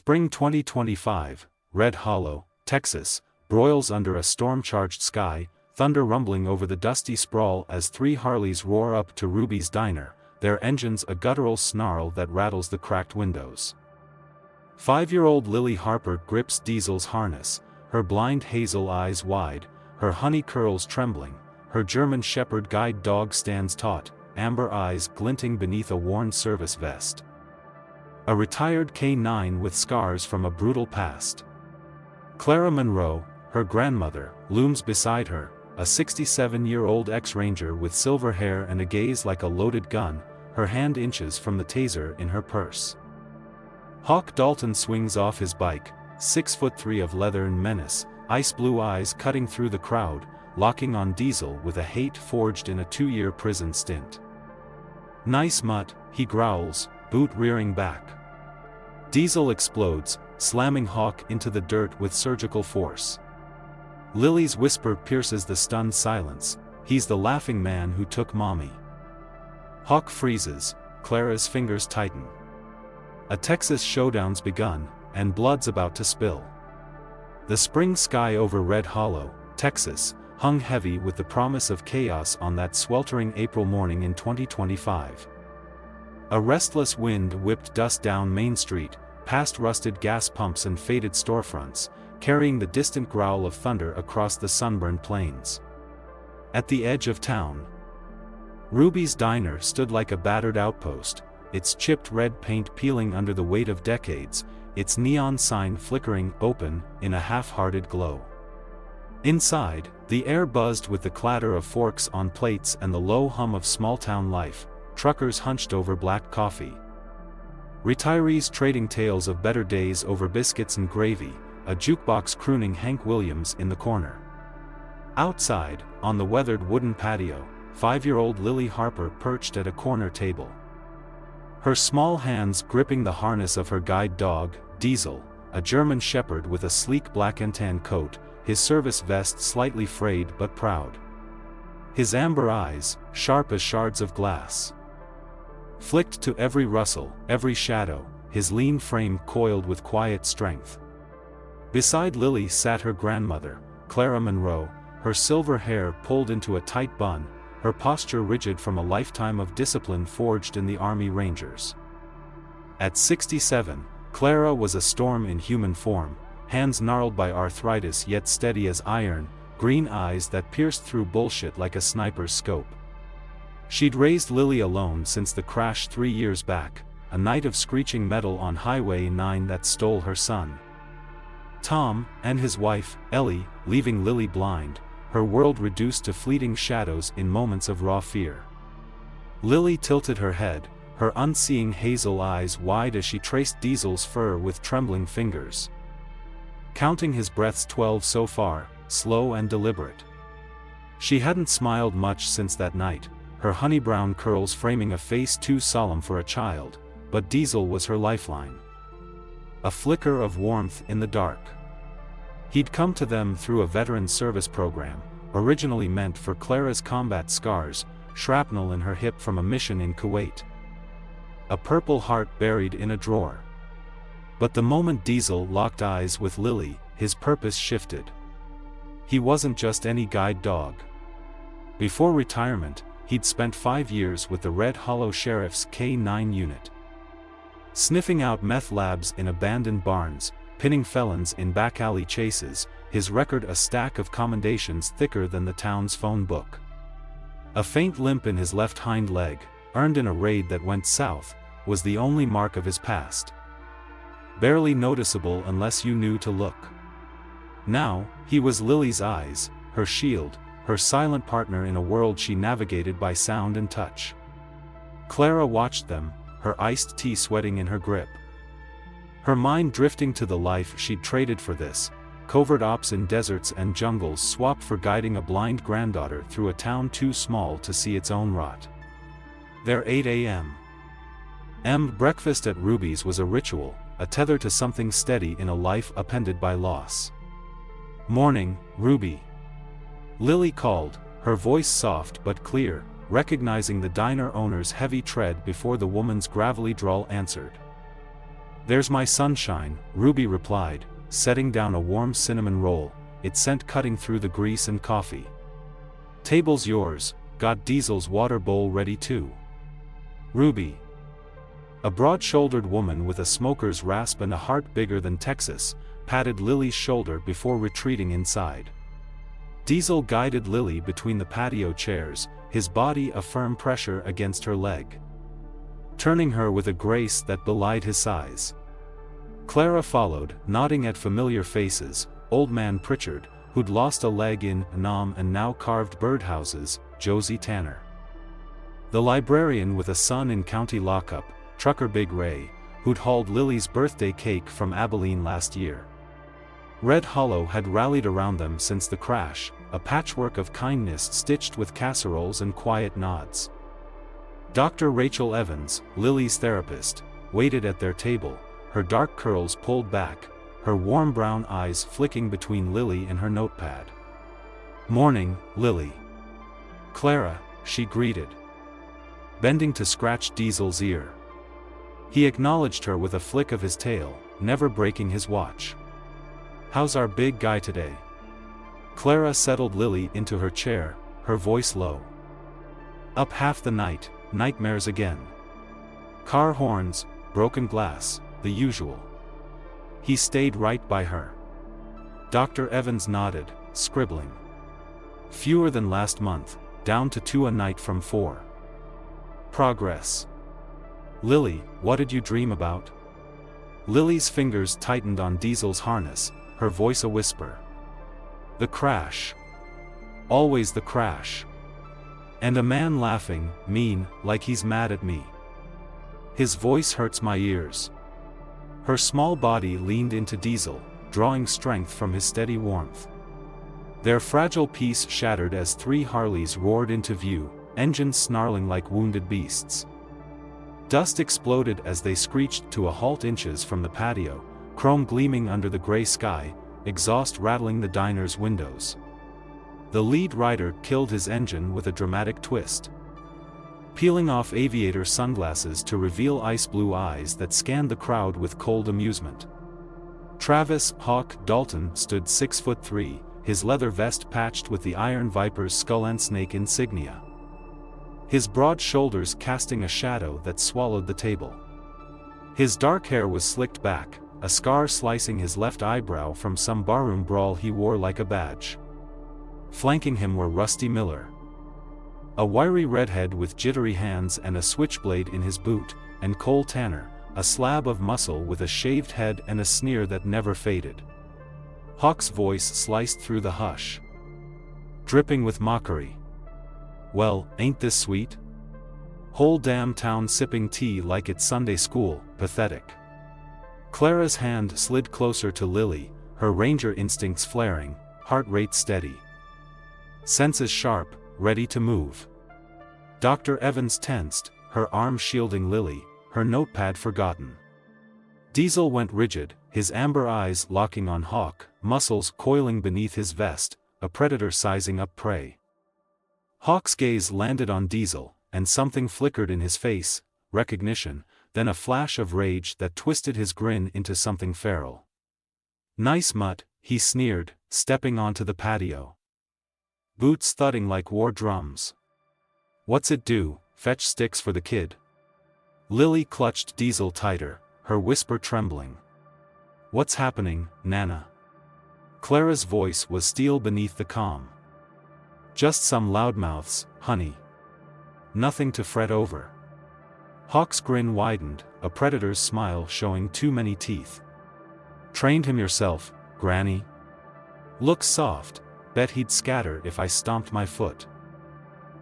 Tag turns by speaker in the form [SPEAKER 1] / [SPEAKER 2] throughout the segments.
[SPEAKER 1] Spring 2025, Red Hollow, Texas, broils under a storm-charged sky, thunder rumbling over the dusty sprawl as three Harleys roar up to Ruby's diner, their engines a guttural snarl that rattles the cracked windows. 5-year-old Lily Harper grips Diesel's harness, her blind hazel eyes wide, her honey curls trembling, her German Shepherd guide dog stands taut, amber eyes glinting beneath a worn service vest. A retired K9 with scars from a brutal past. Clara Monroe, her grandmother, looms beside her, a 67-year-old ex-ranger with silver hair and a gaze like a loaded gun, her hand inches from the taser in her purse. Hawk Dalton swings off his bike, 6'3" of leather and menace, ice-blue eyes cutting through the crowd, locking on Diesel with a hate forged in a 2-year prison stint. "Nice mutt," he growls, boot rearing back. Diesel explodes, slamming Hawk into the dirt with surgical force. Lily's whisper pierces the stunned silence, "He's the laughing man who took mommy." Hawk freezes, Clara's fingers tighten. A Texas showdown's begun, and blood's about to spill. The spring sky over Red Hollow, Texas, hung heavy with the promise of chaos on that sweltering April morning in 2025. A restless wind whipped dust down Main Street, past rusted gas pumps and faded storefronts, carrying the distant growl of thunder across the sunburned plains. At the edge of town, Ruby's diner stood like a battered outpost, its chipped red paint peeling under the weight of decades, its neon sign flickering open in a half-hearted glow. Inside, the air buzzed with the clatter of forks on plates and the low hum of small-town life, truckers hunched over black coffee. Retirees trading tales of better days over biscuits and gravy, a jukebox crooning Hank Williams in the corner. Outside, on the weathered wooden patio, 5-year-old Lily Harper perched at a corner table. Her small hands gripping the harness of her guide dog, Diesel, a German Shepherd with a sleek black and tan coat, his service vest slightly frayed but proud. His amber eyes, sharp as shards of glass, flicked to every rustle, every shadow, his lean frame coiled with quiet strength. Beside Lily sat her grandmother, Clara Monroe, her silver hair pulled into a tight bun, her posture rigid from a lifetime of discipline forged in the Army Rangers. At 67, Clara was a storm in human form, hands gnarled by arthritis yet steady as iron, green eyes that pierced through bullshit like a sniper's scope. She'd raised Lily alone since the crash 3 years back, a night of screeching metal on Highway 9 that stole her son, Tom, and his wife, Ellie, leaving Lily blind, her world reduced to fleeting shadows in moments of raw fear. Lily tilted her head, her unseeing hazel eyes wide as she traced Diesel's fur with trembling fingers. Counting his breaths 12 so far, slow and deliberate. She hadn't smiled much since that night, her honey-brown curls framing a face too solemn for a child, but Diesel was her lifeline. A flicker of warmth in the dark. He'd come to them through a veteran service program, originally meant for Clara's combat scars, shrapnel in her hip from a mission in Kuwait. A purple heart buried in a drawer. But the moment Diesel locked eyes with Lily, his purpose shifted. He wasn't just any guide dog. Before retirement, he'd spent 5 years with the Red Hollow Sheriff's K9 unit. Sniffing out meth labs in abandoned barns, pinning felons in back alley chases, his record a stack of commendations thicker than the town's phone book. A faint limp in his left hind leg, earned in a raid that went south, was the only mark of his past. Barely noticeable unless you knew to look. Now, he was Lily's eyes, her shield, her silent partner in a world she navigated by sound and touch. Clara watched them, her iced tea sweating in her grip. Her mind drifting to the life she'd traded for this, covert ops in deserts and jungles swapped for guiding a blind granddaughter through a town too small to see its own rot. Their 8 a.m. breakfast at Ruby's was a ritual, a tether to something steady in a life upended by loss. "Morning, Ruby," Lily called, her voice soft but clear, recognizing the diner owner's heavy tread before the woman's gravelly drawl answered. "There's my sunshine," Ruby replied, setting down a warm cinnamon roll, its scent cutting through the grease and coffee. "Table's yours, got Diesel's water bowl ready too." "Ruby." A broad-shouldered woman with a smoker's rasp and a heart bigger than Texas, patted Lily's shoulder before retreating inside. Diesel guided Lily between the patio chairs, his body a firm pressure against her leg, turning her with a grace that belied his size. Clara followed, nodding at familiar faces: Old Man Pritchard, who'd lost a leg in Nam and now carved birdhouses, Josie Tanner. The librarian with a son in county lockup, Trucker Big Ray, who'd hauled Lily's birthday cake from Abilene last year. Red Hollow had rallied around them since the crash, a patchwork of kindness stitched with casseroles and quiet nods. Dr. Rachel Evans, Lily's therapist, waited at their table, her dark curls pulled back, her warm brown eyes flicking between Lily and her notepad. "Morning, Lily." "Clara," she greeted, bending to scratch Diesel's ear. He acknowledged her with a flick of his tail, never breaking his watch. "How's our big guy today?" Clara settled Lily into her chair, her voice low. "Up half the night, nightmares again. Car horns, broken glass, the usual." He stayed right by her. Dr. Evans nodded, scribbling. "Fewer than last month, down to 2 a night from 4. Progress." "Lily, what did you dream about?" Lily's fingers tightened on Diesel's harness, her voice a whisper. "The crash. Always the crash. And a man laughing, mean, like he's mad at me. His voice hurts my ears." Her small body leaned into Diesel, drawing strength from his steady warmth. Their fragile peace shattered as 3 Harleys roared into view, engines snarling like wounded beasts. Dust exploded as they screeched to a halt inches from the patio, chrome gleaming under the gray sky, exhaust rattling the diner's windows. The lead rider killed his engine with a dramatic twist, peeling off aviator sunglasses to reveal ice-blue eyes that scanned the crowd with cold amusement. Travis "Hawk" Dalton stood 6'3", his leather vest patched with the Iron Viper's skull and snake insignia, his broad shoulders casting a shadow that swallowed the table. His dark hair was slicked back, a scar slicing his left eyebrow from some barroom brawl he wore like a badge. Flanking him were Rusty Miller, a wiry redhead with jittery hands and a switchblade in his boot, and Cole Tanner, a slab of muscle with a shaved head and a sneer that never faded. Hawk's voice sliced through the hush, dripping with mockery. "Well, ain't this sweet? Whole damn town sipping tea like it's Sunday school, pathetic." Clara's hand slid closer to Lily, her ranger instincts flaring, heart rate steady, senses sharp, ready to move. Dr. Evans tensed, her arm shielding Lily, her notepad forgotten. Diesel went rigid, his amber eyes locking on Hawk, muscles coiling beneath his vest, a predator sizing up prey. Hawk's gaze landed on Diesel, and something flickered in his face, recognition, then a flash of rage that twisted his grin into something feral. "Nice mutt," he sneered, stepping onto the patio, boots thudding like war drums. "What's it do, fetch sticks for the kid?" Lily clutched Diesel tighter, her whisper trembling. "What's happening, Nana?" Clara's voice was steel beneath the calm. "Just some loudmouths, honey. Nothing to fret over." Hawk's grin widened, a predator's smile showing too many teeth. "Trained him yourself, Granny? Looks soft, bet he'd scatter if I stomped my foot."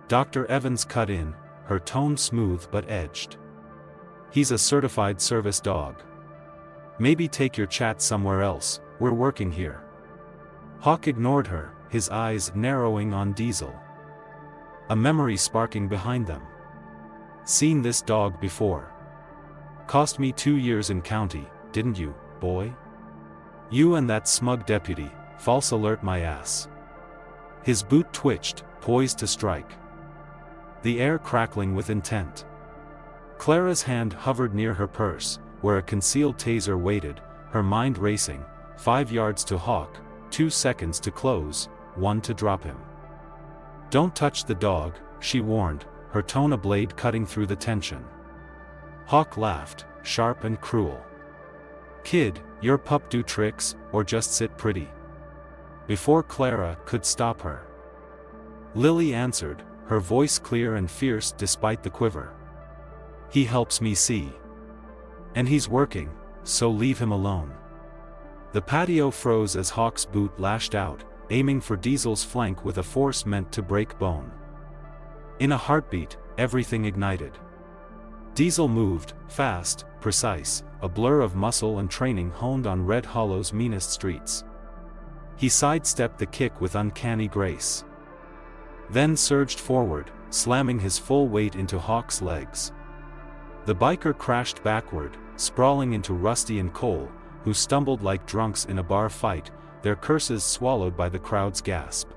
[SPEAKER 1] Dr. Evans cut in, her tone smooth but edged. "He's a certified service dog. Maybe take your chat somewhere else, we're working here." Hawk ignored her, his eyes narrowing on Diesel, a memory sparking behind them. "Seen this dog before. Cost me 2 years in county, didn't you, boy? You and that smug deputy, false alert my ass." His boot twitched, poised to strike, the air crackling with intent. Clara's hand hovered near her purse, where a concealed taser waited, her mind racing. 5 yards to Hawk, 2 seconds to close, 1 to drop him. "Don't touch the dog," she warned, her tone a blade cutting through the tension. Hawk laughed, sharp and cruel. "Kid, your pup do tricks, or just sit pretty?" Before Clara could stop her, Lily answered, her voice clear and fierce despite the quiver. "He helps me see. And he's working, so leave him alone." The patio froze as Hawk's boot lashed out, aiming for Diesel's flank with a force meant to break bone. In a heartbeat, everything ignited. Diesel moved, fast, precise, a blur of muscle and training honed on Red Hollow's meanest streets. He sidestepped the kick with uncanny grace, then surged forward, slamming his full weight into Hawk's legs. The biker crashed backward, sprawling into Rusty and Cole, who stumbled like drunks in a bar fight, their curses swallowed by the crowd's gasp.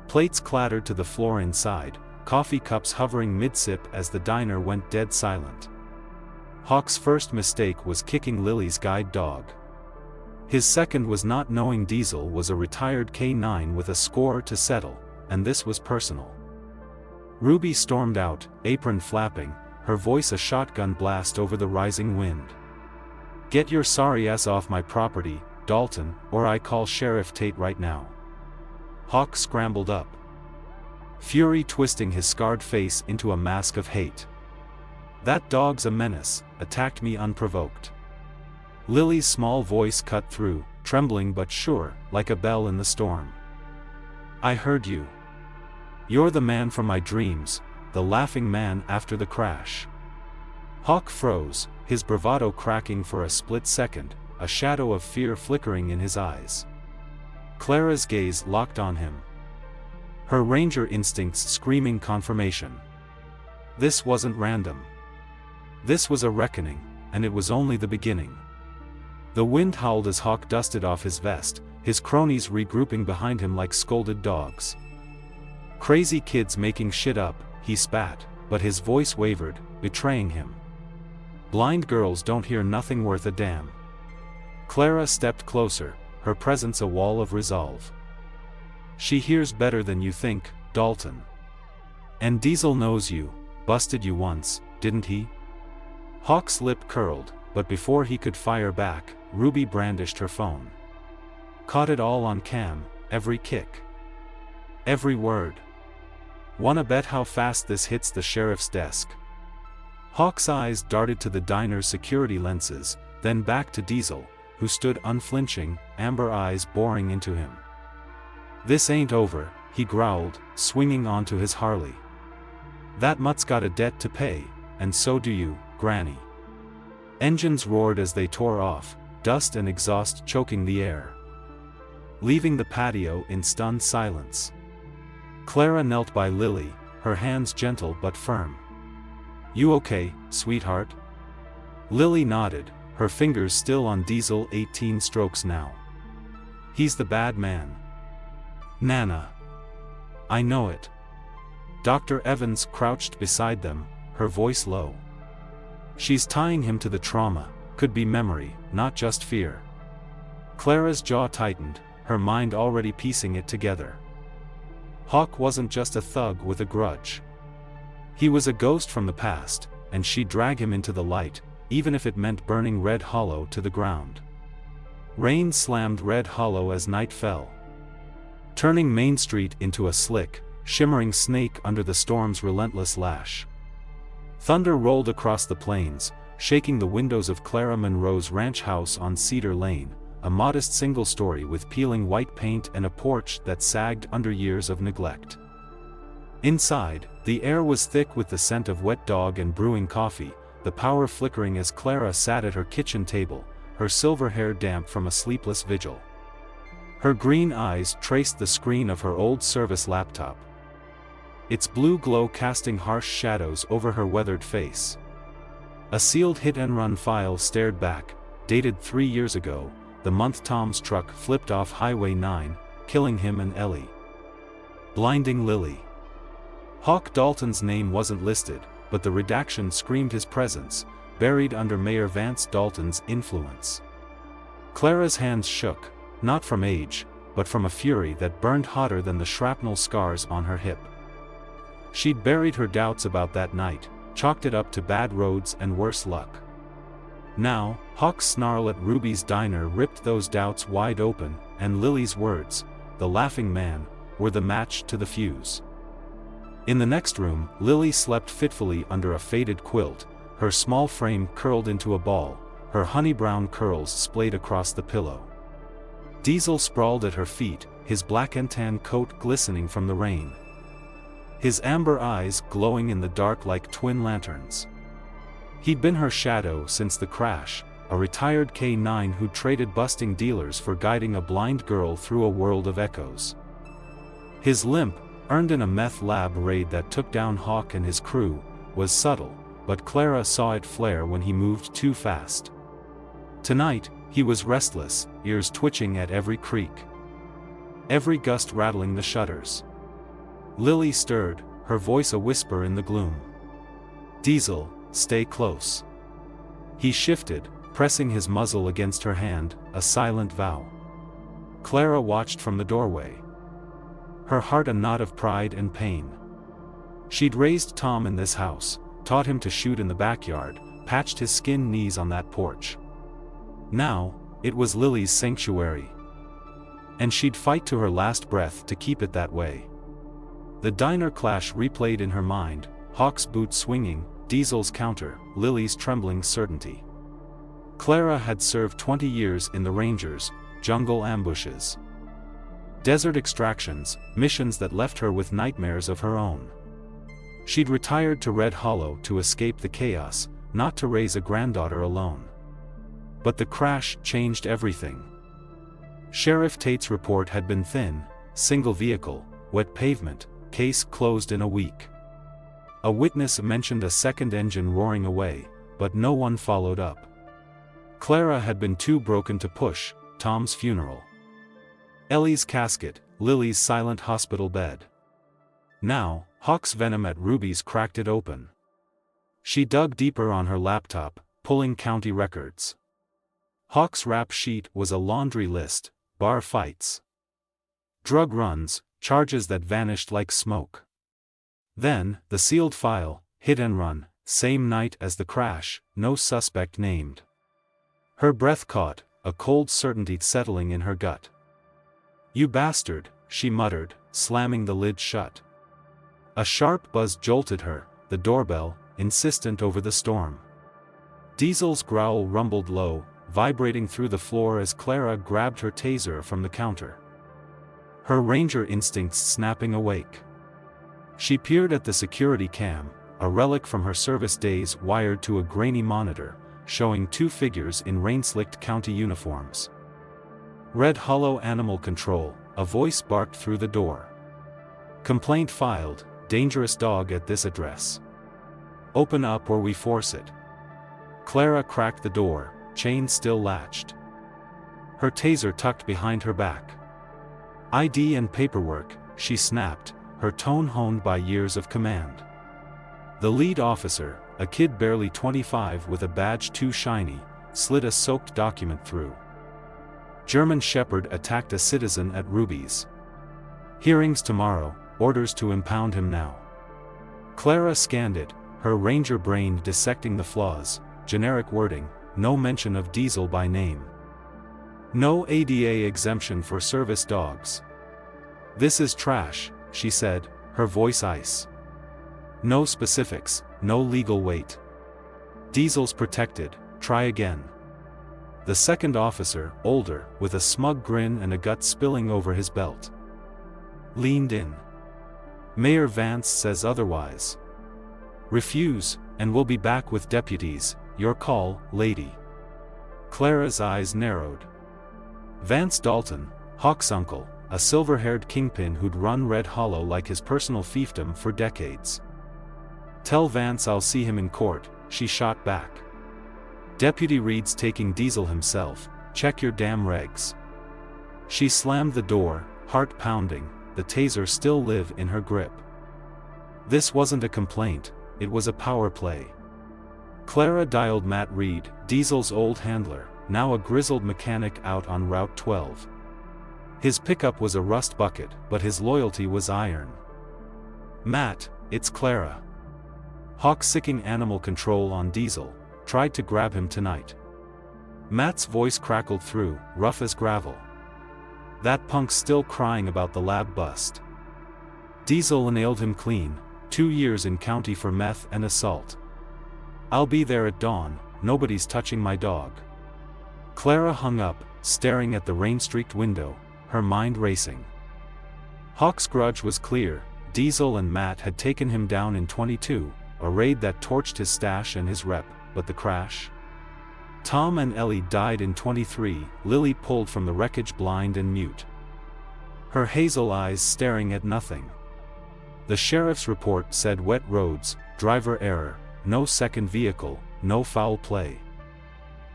[SPEAKER 1] Plates clattered to the floor inside, coffee cups hovering mid-sip as the diner went dead silent. Hawk's first mistake was kicking Lily's guide dog. His second was not knowing Diesel was a retired K9 with a score to settle, and this was personal. Ruby stormed out, apron flapping, her voice a shotgun blast over the rising wind. "Get your sorry ass off my property, Dalton, or I call Sheriff Tate right now." Hawk scrambled up, fury twisting his scarred face into a mask of hate. "That dog's a menace, attacked me unprovoked." Lily's small voice cut through, trembling but sure, like a bell in the storm. "I heard you. You're the man from my dreams, the laughing man after the crash." Hawk froze, his bravado cracking for a split second, a shadow of fear flickering in his eyes. Clara's gaze locked on him, her ranger instincts screaming confirmation. This wasn't random. This was a reckoning, and it was only the beginning. The wind howled as Hawk dusted off his vest, his cronies regrouping behind him like scolded dogs. "Crazy kids making shit up," he spat, but his voice wavered, betraying him. "Blind girls don't hear nothing worth a damn." Clara stepped closer, her presence a wall of resolve. "She hears better than you think, Dalton. And Diesel knows you, busted you once, didn't he?" Hawk's lip curled, but before he could fire back, Ruby brandished her phone. "Caught it all on cam, every kick. Every word. Wanna bet how fast this hits the sheriff's desk?" Hawk's eyes darted to the diner's security lenses, then back to Diesel, who stood unflinching, amber eyes boring into him. "This ain't over," he growled, swinging onto his Harley. "That mutt's got a debt to pay, and so do you, Granny." Engines roared as they tore off, dust and exhaust choking the air, leaving the patio in stunned silence. Clara knelt by Lily, her hands gentle but firm. "You okay, sweetheart?" Lily nodded, her fingers still on Diesel 18 strokes now. "He's the bad man. Nana. I know it." Dr. Evans crouched beside them, her voice low. "She's tying him to the trauma, could be memory, not just fear." Clara's jaw tightened, her mind already piecing it together. Hawk wasn't just a thug with a grudge. He was a ghost from the past, and she'd drag him into the light, even if it meant burning Red Hollow to the ground. Rain slammed Red Hollow as night fell, turning Main Street into a slick, shimmering snake under the storm's relentless lash. Thunder rolled across the plains, shaking the windows of Clara Monroe's ranch house on Cedar Lane, a modest single-story with peeling white paint and a porch that sagged under years of neglect. Inside, the air was thick with the scent of wet dog and brewing coffee, the power flickering as Clara sat at her kitchen table, her silver hair damp from a sleepless vigil. Her green eyes traced the screen of her old service laptop, its blue glow casting harsh shadows over her weathered face. A sealed hit-and-run file stared back, dated 3 years ago, the month Tom's truck flipped off Highway 9, killing him and Ellie. Blinding Lily. Hawk Dalton's name wasn't listed, but the redaction screamed his presence, buried under Mayor Vance Dalton's influence. Clara's hands shook, not from age, but from a fury that burned hotter than the shrapnel scars on her hip. She'd buried her doubts about that night, chalked it up to bad roads and worse luck. Now, Hawk's snarl at Ruby's diner ripped those doubts wide open, and Lily's words, "the laughing man," were the match to the fuse. In the next room, Lily slept fitfully under a faded quilt, her small frame curled into a ball, her honey-brown curls splayed across the pillow. Diesel sprawled at her feet, his black and tan coat glistening from the rain, his amber eyes glowing in the dark like twin lanterns. He'd been her shadow since the crash, a retired K-9 who traded busting dealers for guiding a blind girl through a world of echoes. His limp, earned in a meth lab raid that took down Hawk and his crew, was subtle, but Clara saw it flare when he moved too fast. Tonight, he was restless, ears twitching at every creak, every gust rattling the shutters. Lily stirred, her voice a whisper in the gloom. "Diesel, stay close." He shifted, pressing his muzzle against her hand, a silent vow. Clara watched from the doorway, her heart a knot of pride and pain. She'd raised Tom in this house, taught him to shoot in the backyard, patched his skin knees on that porch. Now, it was Lily's sanctuary, and she'd fight to her last breath to keep it that way. The diner clash replayed in her mind, Hawk's boot swinging, Diesel's counter, Lily's trembling certainty. Clara had served 20 years in the Rangers, jungle ambushes, desert extractions, missions that left her with nightmares of her own. She'd retired to Red Hollow to escape the chaos, not to raise a granddaughter alone. But the crash changed everything. Sheriff Tate's report had been thin, single vehicle, wet pavement, case closed in a week. A witness mentioned a second engine roaring away, but no one followed up. Clara had been too broken to push Tom's funeral, Ellie's casket, Lily's silent hospital bed. Now, Hawk's venom at Ruby's cracked it open. She dug deeper on her laptop, pulling county records. Hawk's rap sheet was a laundry list: bar fights, drug runs, charges that vanished like smoke. Then, the sealed file, hit and run, same night as the crash, no suspect named. Her breath caught, a cold certainty settling in her gut. "You bastard," she muttered, slamming the lid shut. A sharp buzz jolted her, the doorbell, insistent over the storm. Diesel's growl rumbled low, vibrating through the floor as Clara grabbed her taser from the counter, her ranger instincts snapping awake. She peered at the security cam, a relic from her service days wired to a grainy monitor, showing two figures in rain-slicked county uniforms. "Red Hollow Animal Control," a voice barked through the door. "Complaint filed, dangerous dog at this address. Open up or we force it." Clara cracked the door, chain still latched, her taser tucked behind her back. "ID and paperwork," she snapped, her tone honed by years of command. The lead officer, a kid barely 25 with a badge too shiny, slid a soaked document through. "German Shepherd attacked a citizen at Ruby's. Hearings tomorrow, orders to impound him now." Clara scanned it, her ranger brain dissecting the flaws, generic wording, no mention of Diesel by name. No ADA exemption for service dogs. "This is trash," she said, her voice ice. "No specifics, no legal weight. Diesel's protected, try again." The second officer, older, with a smug grin and a gut spilling over his belt, leaned in. "Mayor Vance says otherwise. Refuse, and we'll be back with deputies. Your call, lady." Clara's eyes narrowed. Vance Dalton, Hawk's uncle, a silver-haired kingpin who'd run Red Hollow like his personal fiefdom for decades. "Tell Vance I'll see him in court," she shot back. "Deputy Reed's taking Diesel himself, check your damn regs." She slammed the door, heart pounding, the taser still live in her grip. This wasn't a complaint, it was a power play. Clara dialed Matt Reed, Diesel's old handler, now a grizzled mechanic out on Route 12. His pickup was a rust bucket, but his loyalty was iron. "Matt, it's Clara. Hawk, sicking animal control on Diesel, tried to grab him tonight." Matt's voice crackled through, rough as gravel. "That punk's still crying about the lab bust. Diesel nailed him clean, 2 years in county for meth and assault. I'll be there at dawn, nobody's touching my dog." Clara hung up, staring at the rain-streaked window, her mind racing. Hawk's grudge was clear. Diesel and Matt had taken him down in 22, a raid that torched his stash and his rep, but the crash? Tom and Ellie died in 23, Lily pulled from the wreckage blind and mute, her hazel eyes staring at nothing. The sheriff's report said wet roads, driver error, no second vehicle, no foul play.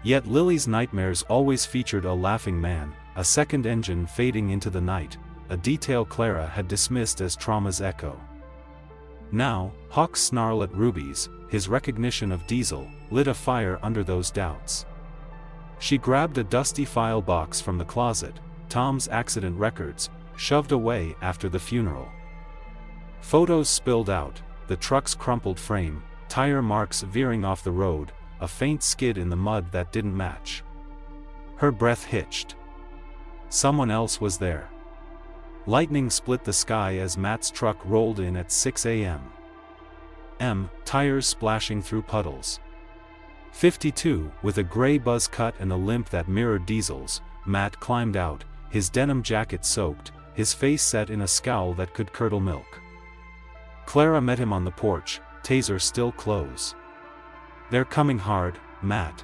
[SPEAKER 1] Yet Lily's nightmares always featured a laughing man, a second engine fading into the night, a detail Clara had dismissed as trauma's echo. Now, Hawk's snarl at Ruby's, his recognition of Diesel, lit a fire under those doubts. She grabbed a dusty file box from the closet, Tom's accident records, shoved away after the funeral. Photos spilled out, the truck's crumpled frame, tire marks veering off the road, a faint skid in the mud that didn't match. Her breath hitched. Someone else was there. Lightning split the sky as Matt's truck rolled in at 6 a.m. Tires splashing through puddles. 52, with a gray buzz cut and a limp that mirrored Diesel's, Matt climbed out, his denim jacket soaked, his face set in a scowl that could curdle milk. Clara met him on the porch, taser still close. "They're coming hard, Matt.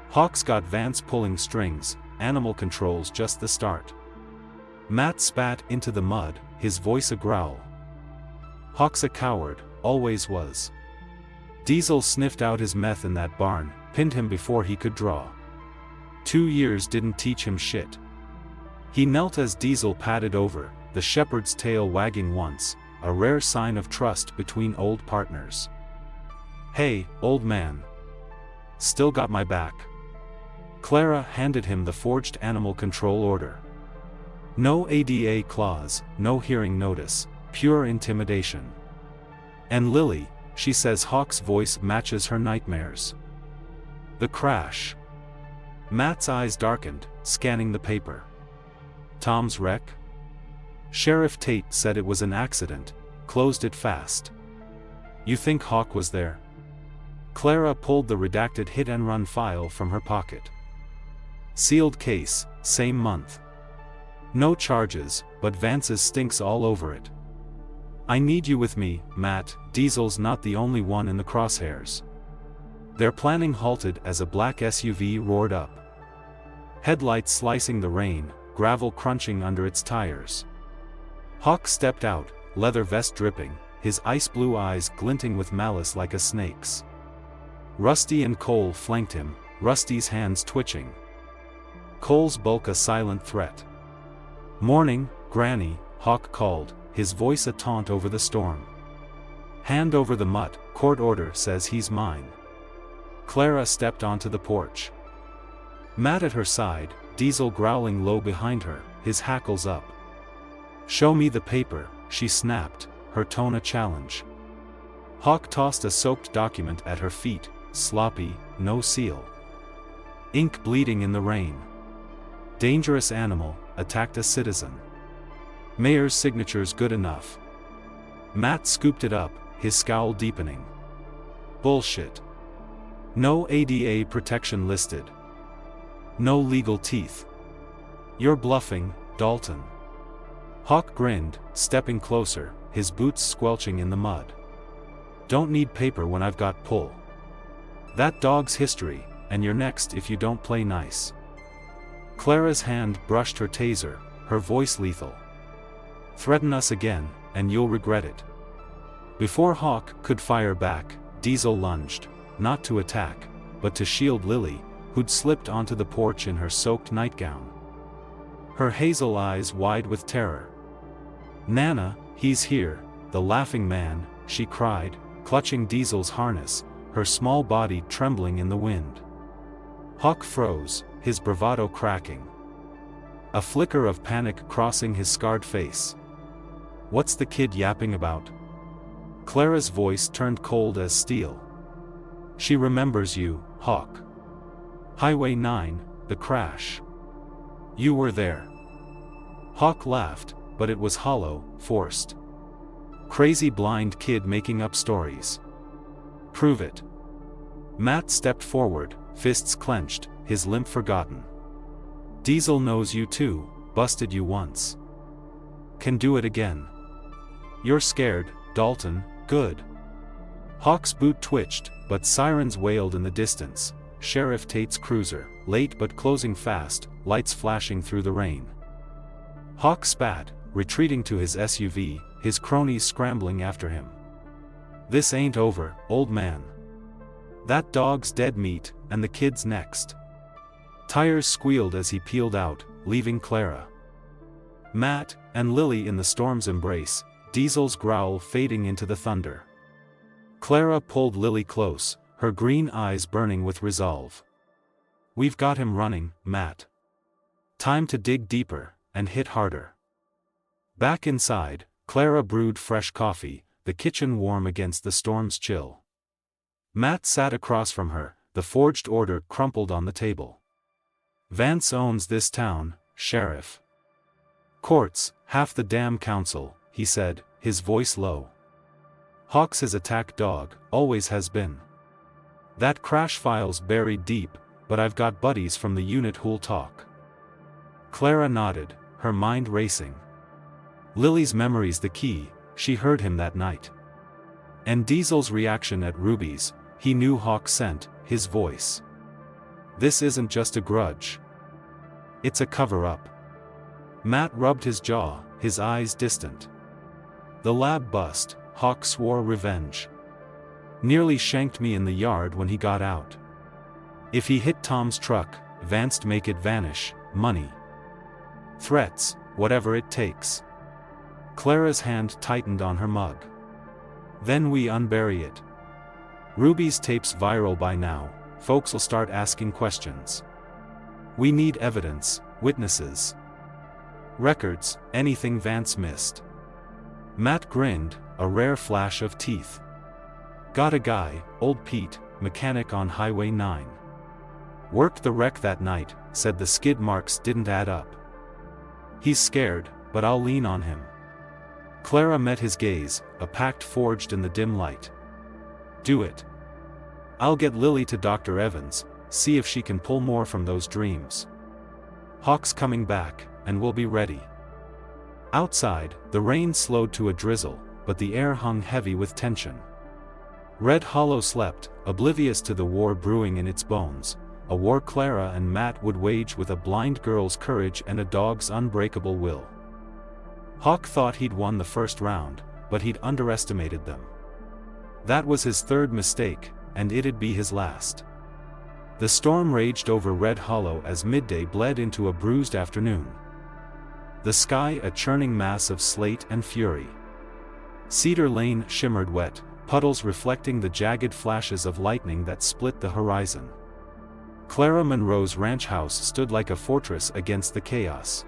[SPEAKER 1] Hawk's got Vance pulling strings, animal control's just the start." Matt spat into the mud, his voice a growl. "Hawk's a coward, always was. Diesel sniffed out his meth in that barn, pinned him before he could draw. 2 years didn't teach him shit." He knelt as Diesel padded over, the shepherd's tail wagging once, a rare sign of trust between old partners. "Hey, old man. Still got my back?" Clara handed him the forged animal control order. No ADA clause, no hearing notice, pure intimidation. "And Lily," she says. Hawk's voice matches her nightmares. "The crash." Matt's eyes darkened, scanning the paper. "Tom's wreck?" Sheriff Tate said it was an accident, closed it fast. "You think Hawk was there?" Clara pulled the redacted hit-and-run file from her pocket. "Sealed case, same month. No charges, but Vance's stinks all over it. I need you with me, Matt." Diesel's not the only one in the crosshairs. Their planning halted as a black SUV roared up. Headlights slicing the rain, gravel crunching under its tires. Hawk stepped out, leather vest dripping, his ice-blue eyes glinting with malice like a snake's. Rusty and Cole flanked him, Rusty's hands twitching. Cole's bulk a silent threat. "Morning, Granny," Hawk called, his voice a taunt over the storm. "Hand over the mutt, court order says he's mine." Clara stepped onto the porch. Matt at her side, Diesel growling low behind her, his hackles up. "Show me the paper," she snapped, her tone a challenge. Hawk tossed a soaked document at her feet, sloppy, no seal. Ink bleeding in the rain. "Dangerous animal, attacked a citizen. Mayor's signature's good enough." Matt scooped it up, his scowl deepening. "Bullshit. No ADA protection listed. No legal teeth. You're bluffing, Dalton." Hawk grinned, stepping closer, his boots squelching in the mud. "Don't need paper when I've got pull. That dog's history, and you're next if you don't play nice." Clara's hand brushed her taser, her voice lethal. "Threaten us again, and you'll regret it." Before Hawk could fire back, Diesel lunged, not to attack, but to shield Lily, who'd slipped onto the porch in her soaked nightgown. Her hazel eyes wide with terror. "Nana, he's here, the laughing man," she cried, clutching Diesel's harness, her small body trembling in the wind. Hawk froze, his bravado cracking. A flicker of panic crossing his scarred face. "What's the kid yapping about?" Clara's voice turned cold as steel. "She remembers you, Hawk. Highway 9, the crash. You were there." Hawk laughed, but it was hollow, forced. "Crazy blind kid making up stories. Prove it." Matt stepped forward, fists clenched, his limp forgotten. "Diesel knows you too, busted you once. Can do it again. You're scared, Dalton, good." Hawk's boot twitched, but sirens wailed in the distance. Sheriff Tate's cruiser, late but closing fast, lights flashing through the rain. Hawk spat, retreating to his SUV, his cronies scrambling after him. "This ain't over, old man. That dog's dead meat, and the kid's next." Tires squealed as he peeled out, leaving Clara, Matt, and Lily in the storm's embrace, Diesel's growl fading into the thunder. Clara pulled Lily close, her green eyes burning with resolve. "We've got him running, Matt. Time to dig deeper, and hit harder." Back inside, Clara brewed fresh coffee, the kitchen warm against the storm's chill. Matt sat across from her, the forged order crumpled on the table. "Vance owns this town, Sheriff. Courts, half the damn council," he said, his voice low. "Hawk's his attack dog, always has been. That crash file's buried deep, but I've got buddies from the unit who'll talk." Clara nodded, her mind racing. Lily's memory's the key, she heard him that night. And Diesel's reaction at Ruby's, he knew Hawk sent, his voice. This isn't just a grudge. It's a cover-up. Matt rubbed his jaw, his eyes distant. "The lab bust," Hawk swore revenge. "Nearly shanked me in the yard when he got out. If he hit Tom's truck, Vance'd make it vanish, money. Threats, whatever it takes." Clara's hand tightened on her mug. "Then we unbury it. Ruby's tape's viral by now, folks'll start asking questions. We need evidence, witnesses. Records, anything Vance missed." Matt grinned, a rare flash of teeth. "Got a guy, old Pete, mechanic on Highway 9. Worked the wreck that night, said the skid marks didn't add up. He's scared, but I'll lean on him." Clara met his gaze, a pact forged in the dim light. "Do it. I'll get Lily to Dr. Evans, see if she can pull more from those dreams. Hawk's coming back, and we'll be ready." Outside, the rain slowed to a drizzle, but the air hung heavy with tension. Red Hollow slept, oblivious to the war brewing in its bones, a war Clara and Matt would wage with a blind girl's courage and a dog's unbreakable will. Hawk thought he'd won the first round, but he'd underestimated them. That was his third mistake, and it'd be his last. The storm raged over Red Hollow as midday bled into a bruised afternoon. The sky a churning mass of slate and fury. Cedar Lane shimmered wet, puddles reflecting the jagged flashes of lightning that split the horizon. Clara Monroe's ranch house stood like a fortress against the chaos.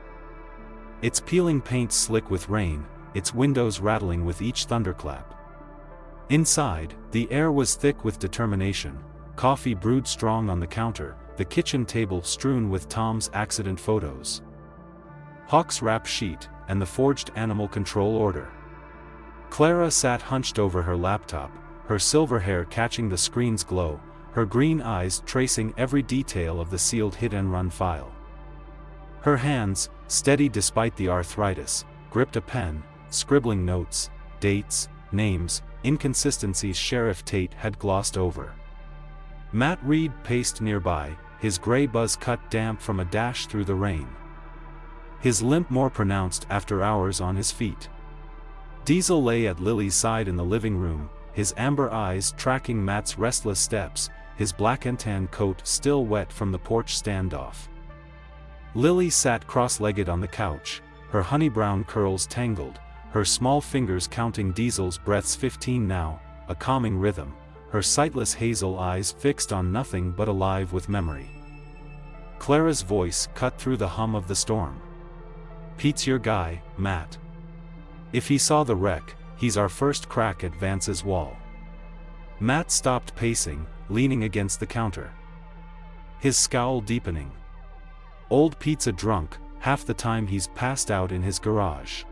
[SPEAKER 1] Its peeling paint slick with rain, its windows rattling with each thunderclap. Inside, the air was thick with determination, coffee brewed strong on the counter, the kitchen table strewn with Tom's accident photos. Hawk's rap sheet, and the forged animal control order. Clara sat hunched over her laptop, her silver hair catching the screen's glow, her green eyes tracing every detail of the sealed hit-and-run file. Her hands, steady despite the arthritis, gripped a pen, scribbling notes, dates, names, inconsistencies Sheriff Tate had glossed over. Matt Reed paced nearby, his gray buzz cut damp from a dash through the rain. His limp more pronounced after hours on his feet. Diesel lay at Lily's side in the living room, his amber eyes tracking Matt's restless steps, his black and tan coat still wet from the porch standoff. Lily sat cross-legged on the couch, her honey-brown curls tangled, her small fingers counting Diesel's breaths 15 now, a calming rhythm, her sightless hazel eyes fixed on nothing but alive with memory. Clara's voice cut through the hum of the storm. "Pete's your guy, Matt. If he saw the wreck, he's our first crack at Vance's wall." Matt stopped pacing, leaning against the counter, his scowl deepening. "Old Pete's a drunk, half the time he's passed out in his garage.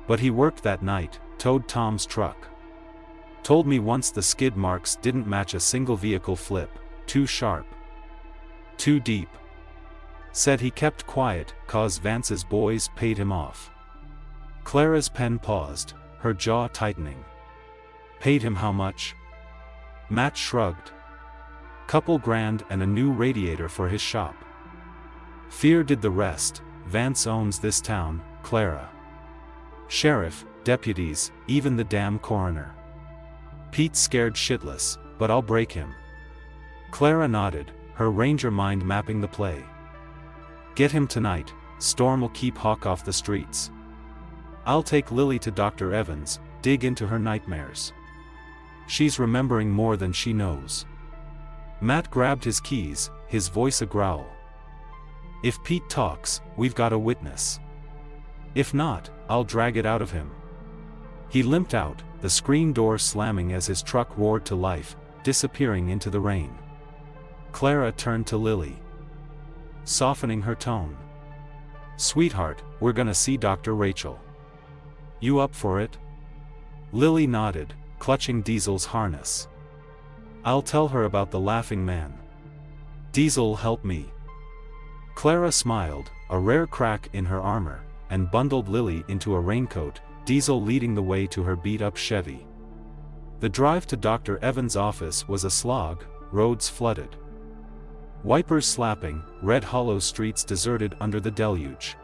[SPEAKER 1] But he worked that night, towed Tom's truck. Told me once the skid marks didn't match a single vehicle flip, too sharp, too deep. Said he kept quiet, 'cause Vance's boys paid him off." Clara's pen paused, her jaw tightening. "Paid him how much?" Matt shrugged. "Couple grand and a new radiator for his shop. Fear did the rest. Vance owns this town, Clara. Sheriff, deputies, even the damn coroner. Pete's scared shitless, but I'll break him." Clara nodded, her ranger mind mapping the play. "Get him tonight, Storm will keep Hawk off the streets. I'll take Lily to Dr. Evans, dig into her nightmares. She's remembering more than she knows." Matt grabbed his keys, his voice a growl. "If Pete talks, we've got a witness. If not, I'll drag it out of him." He limped out, the screen door slamming as his truck roared to life, disappearing into the rain. Clara turned to Lily, softening her tone. "Sweetheart, we're gonna see Dr. Rachel. You up for it?" Lily nodded, clutching Diesel's harness. "I'll tell her about the laughing man. Diesel'll help me." Clara smiled, a rare crack in her armor, and bundled Lily into a raincoat, Diesel leading the way to her beat-up Chevy. The drive to Dr. Evans' office was a slog, roads flooded, wipers slapping, Red Hollow streets deserted under the deluge.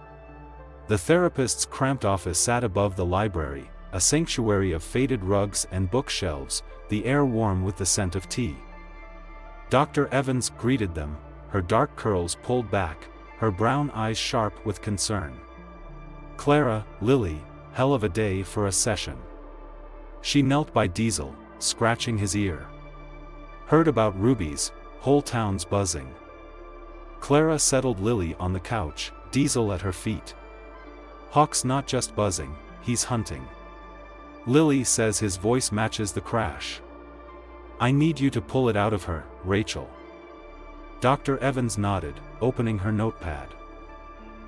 [SPEAKER 1] The therapist's cramped office sat above the library, a sanctuary of faded rugs and bookshelves, the air warm with the scent of tea. Dr. Evans greeted them, her dark curls pulled back, her brown eyes sharp with concern. "Clara, Lily, hell of a day for a session." She knelt by Diesel, scratching his ear. "Heard about rubies, whole town's buzzing." Clara settled Lily on the couch, Diesel at her feet. "Hawk's not just buzzing, he's hunting. Lily says his voice matches the crash. I need you to pull it out of her, Rachel." Dr. Evans nodded, opening her notepad.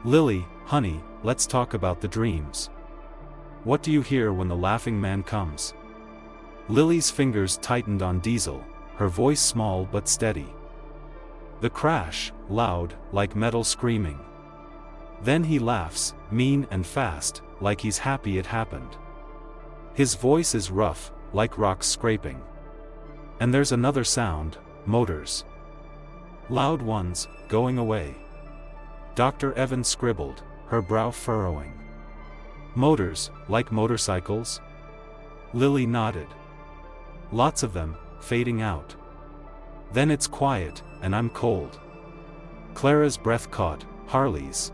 [SPEAKER 1] "Lily, honey, let's talk about the dreams. What do you hear when the laughing man comes?" Lily's fingers tightened on Diesel, her voice small but steady. "The crash, loud, like metal screaming. Then he laughs, mean and fast, like he's happy it happened. His voice is rough, like rocks scraping. And there's another sound, motors. Loud ones, going away." Dr. Evans scribbled, her brow furrowing. "Motors, like motorcycles?" Lily nodded. "Lots of them, fading out. Then it's quiet, and I'm cold." Clara's breath caught, "Harleys.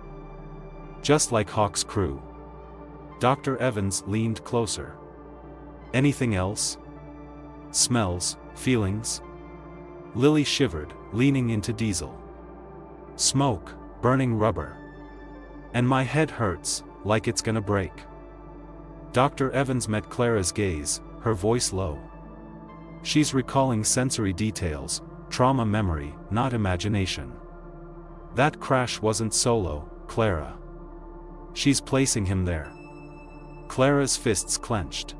[SPEAKER 1] Just like Hawk's crew." Dr. Evans leaned closer. "Anything else? Smells, feelings?" Lily shivered, leaning into Diesel. "Smoke, burning rubber. And my head hurts, like it's gonna break." Dr. Evans met Clara's gaze, her voice low. "She's recalling sensory details, trauma memory, not imagination. That crash wasn't solo, Clara. She's placing him there." Clara's fists clenched.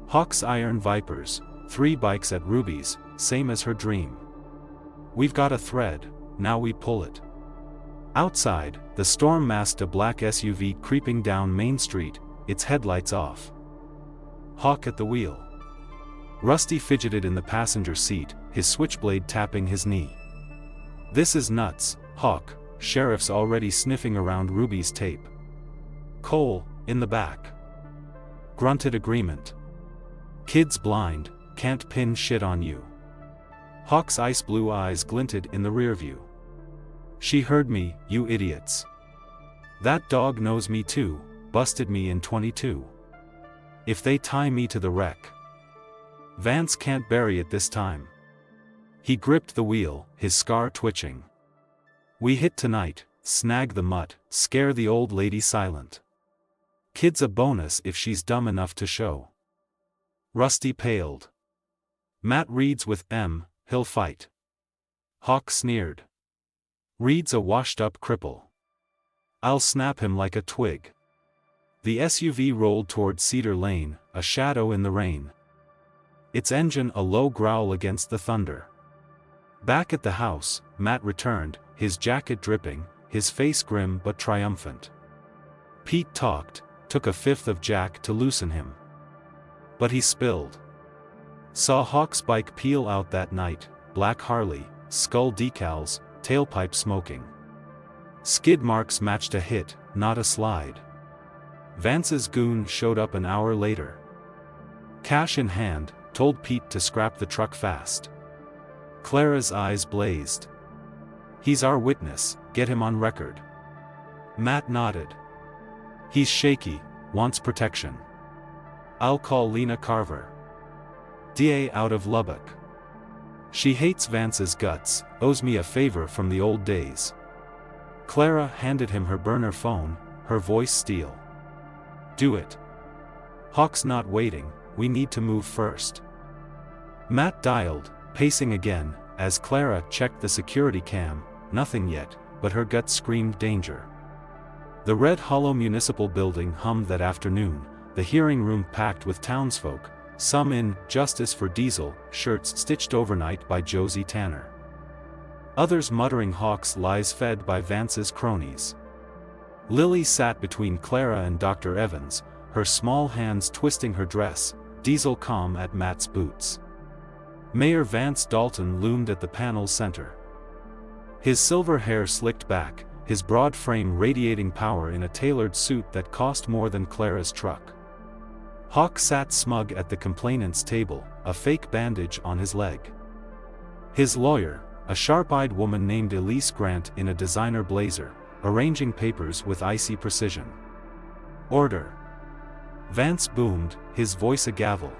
[SPEAKER 1] "Hawk's iron vipers, 3 bikes at Ruby's, same as her dream. We've got a thread, now we pull it." Outside, the storm masked a black SUV creeping down Main Street, its headlights off. Hawk at the wheel. Rusty fidgeted in the passenger seat, his switchblade tapping his knee. "This is nuts, Hawk." Sheriff's already sniffing around Ruby's tape. Cole, in the back, grunted agreement. "Kid's blind, can't pin shit on you." Hawk's ice blue eyes glinted in the rearview. "She heard me, you idiots. That dog knows me too, busted me in 22. If they tie me to the wreck." Vance can't bury it this time. He gripped the wheel, his scar twitching. We hit tonight, snag the mutt, scare the old lady silent. Kid's a bonus if she's dumb enough to show. Rusty paled. Matt Reed's with M, he'll fight. Hawk sneered. Reed's a washed-up cripple. I'll snap him like a twig. The SUV rolled toward Cedar Lane, a shadow in the rain. Its engine a low growl against the thunder. Back at the house, Matt returned, his jacket dripping, his face grim but triumphant. Pete talked, took a fifth of Jack to loosen him. But he spilled. Saw Hawk's bike peel out that night, black Harley, skull decals, tailpipe smoking. Skid marks matched a hit, not a slide. Vance's goon showed up an hour later. Cash in hand, told Pete to scrap the truck fast. Clara's eyes blazed. He's our witness, get him on record. Matt nodded. He's shaky, wants protection. I'll call Lena Carver. DA out of Lubbock. She hates Vance's guts, owes me a favor from the old days. Clara handed him her burner phone, her voice steel. Do it. Hawk's not waiting, we need to move first. Matt dialed, pacing again, as Clara checked the security cam, nothing yet, but her gut screamed danger. The Red Hollow Municipal Building hummed that afternoon, the hearing room packed with townsfolk, some in "Justice for Diesel" shirts stitched overnight by Josie Tanner. Others muttering Hawk's lies fed by Vance's cronies. Lily sat between Clara and Dr. Evans, her small hands twisting her dress, Diesel calm at Matt's boots. Mayor Vance Dalton loomed at the panel's center. His silver hair slicked back, his broad frame radiating power in a tailored suit that cost more than Clara's truck. Hawk sat smug at the complainant's table, a fake bandage on his leg. His lawyer, a sharp-eyed woman named Elise Grant in a designer blazer, arranging papers with icy precision. Order. Vance boomed, his voice a gavel.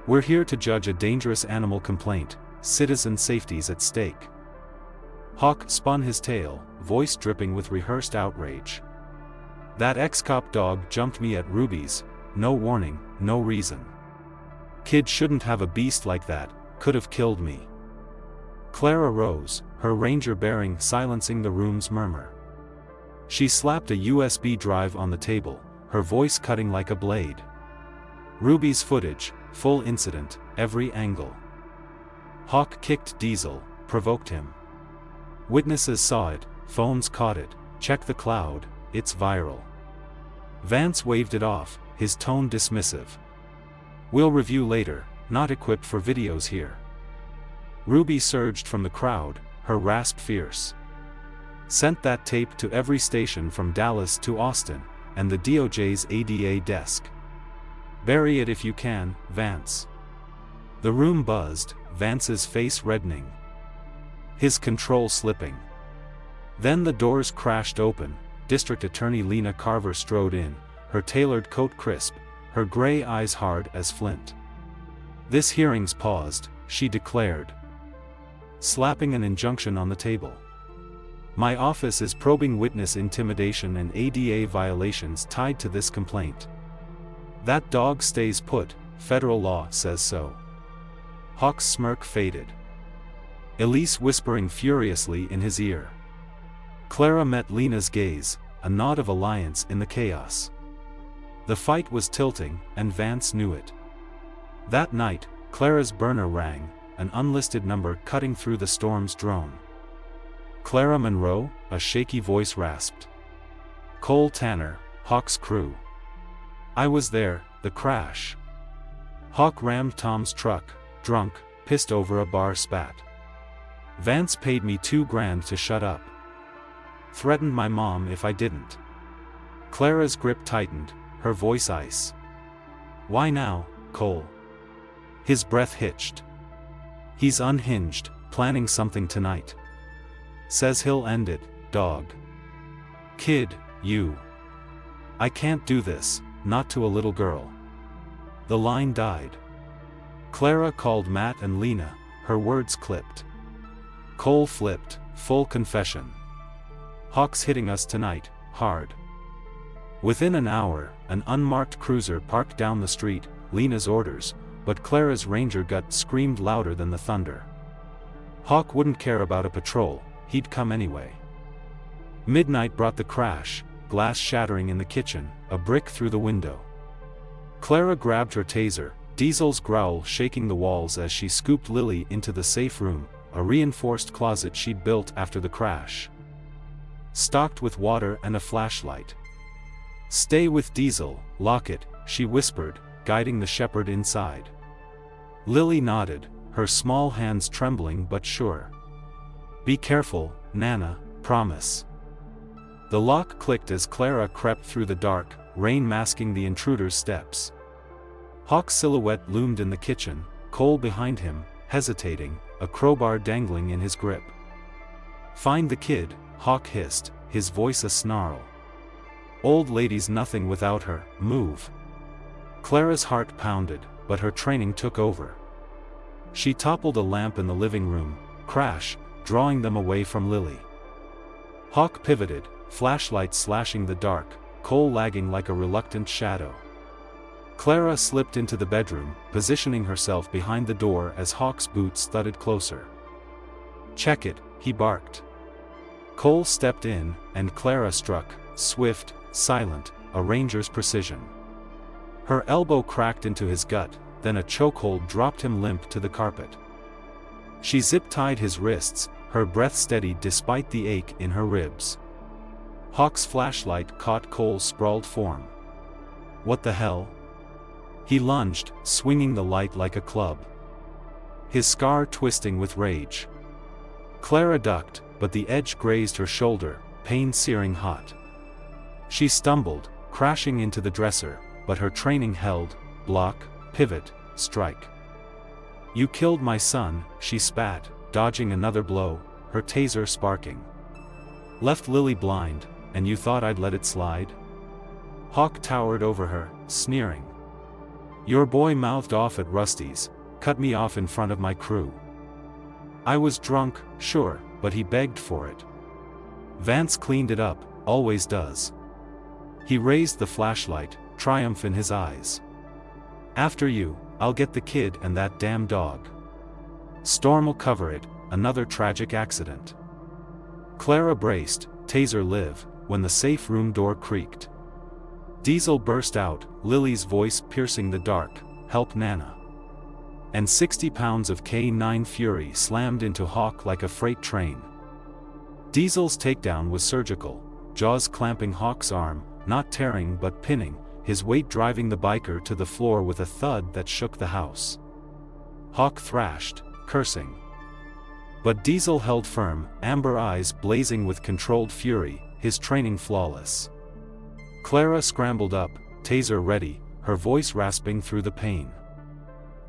[SPEAKER 1] We're here to judge a dangerous animal complaint, citizen safety's at stake. Hawk spun his tail, voice dripping with rehearsed outrage. That ex-cop dog jumped me at Ruby's, no warning, no reason. Kid shouldn't have a beast like that, could have killed me. Clara rose, her ranger bearing silencing the room's murmur. She slapped a USB drive on the table, her voice cutting like a blade. Ruby's footage, full incident, every angle. Hawk kicked Diesel, provoked him. Witnesses saw it, phones caught it, check the cloud, it's viral. Vance waved it off, his tone dismissive. We'll review later, not equipped for videos here. Ruby surged from the crowd, her rasp fierce. Sent that tape to every station from Dallas to Austin, and the DOJ's ADA desk. Bury it if you can, Vance. The room buzzed, Vance's face reddening. His control slipping. Then the doors crashed open, District Attorney Lena Carver strode in, her tailored coat crisp, her gray eyes hard as flint. This hearing's paused, she declared, slapping an injunction on the table. My office is probing witness intimidation and ADA violations tied to this complaint. That dog stays put, federal law says so. Hawk's smirk faded. Elise whispering furiously in his ear. Clara met Lena's gaze, a nod of alliance in the chaos. The fight was tilting, and Vance knew it. That night, Clara's burner rang, an unlisted number cutting through the storm's drone. Clara Monroe, a shaky voice rasped. Cole Tanner, Hawk's crew. I was there, the crash. Hawk rammed Tom's truck, drunk, pissed over a bar spat. Vance paid me $2,000 to shut up. Threatened my mom if I didn't. Clara's grip tightened, her voice ice. Why now, Cole? His breath hitched. He's unhinged, planning something tonight. Says he'll end it, dog. Kid, you. I can't do this, not to a little girl. The line died. Clara called Matt and Lena, her words clipped. Cole flipped, full confession. Hawk's hitting us tonight, hard. Within an hour, an unmarked cruiser parked down the street, Lena's orders, but Clara's ranger gut screamed louder than the thunder. Hawk wouldn't care about a patrol, he'd come anyway. Midnight brought the crash, glass shattering in the kitchen, a brick through the window. Clara grabbed her taser, Diesel's growl shaking the walls as she scooped Lily into the safe room, a reinforced closet she'd built after the crash. Stocked with water and a flashlight. "Stay with Diesel, lock it," she whispered, guiding the shepherd inside. Lily nodded, her small hands trembling but sure. "Be careful, Nana, promise." The lock clicked as Clara crept through the dark, rain masking the intruder's steps. Hawk's silhouette loomed in the kitchen, Cole behind him, hesitating, a crowbar dangling in his grip. "Find the kid," Hawk hissed, his voice a snarl. "Old lady's nothing without her, move." Clara's heart pounded, but her training took over. She toppled a lamp in the living room, crash, drawing them away from Lily. Hawk pivoted, flashlight slashing the dark, Cole lagging like a reluctant shadow. Clara slipped into the bedroom, positioning herself behind the door as Hawk's boots thudded closer. "Check it," he barked. Cole stepped in, and Clara struck, swift, silent, a ranger's precision. Her elbow cracked into his gut, then a chokehold dropped him limp to the carpet. She zip-tied his wrists, her breath steady despite the ache in her ribs. Hawk's flashlight caught Cole's sprawled form. "What the hell?" He lunged, swinging the light like a club. His scar twisting with rage. Clara ducked, but the edge grazed her shoulder, pain searing hot. She stumbled, crashing into the dresser, but her training held, block, pivot, strike. "You killed my son," she spat, dodging another blow, her taser sparking. "Left Lily blind, and you thought I'd let it slide?" Hawk towered over her, sneering. "Your boy mouthed off at Rusty's, cut me off in front of my crew. I was drunk, sure, but he begged for it. Vance cleaned it up, always does." He raised the flashlight, triumph in his eyes. "After you, I'll get the kid and that damn dog. Storm'll cover it, another tragic accident." Clara braced, taser live, when the safe room door creaked. Diesel burst out, Lily's voice piercing the dark, "Help Nana." And 60 pounds of K9 Fury slammed into Hawk like a freight train. Diesel's takedown was surgical, jaws clamping Hawk's arm, not tearing but pinning, his weight driving the biker to the floor with a thud that shook the house. Hawk thrashed, cursing. But Diesel held firm, amber eyes blazing with controlled fury, his training flawless. Clara scrambled up, taser ready, her voice rasping through the pain.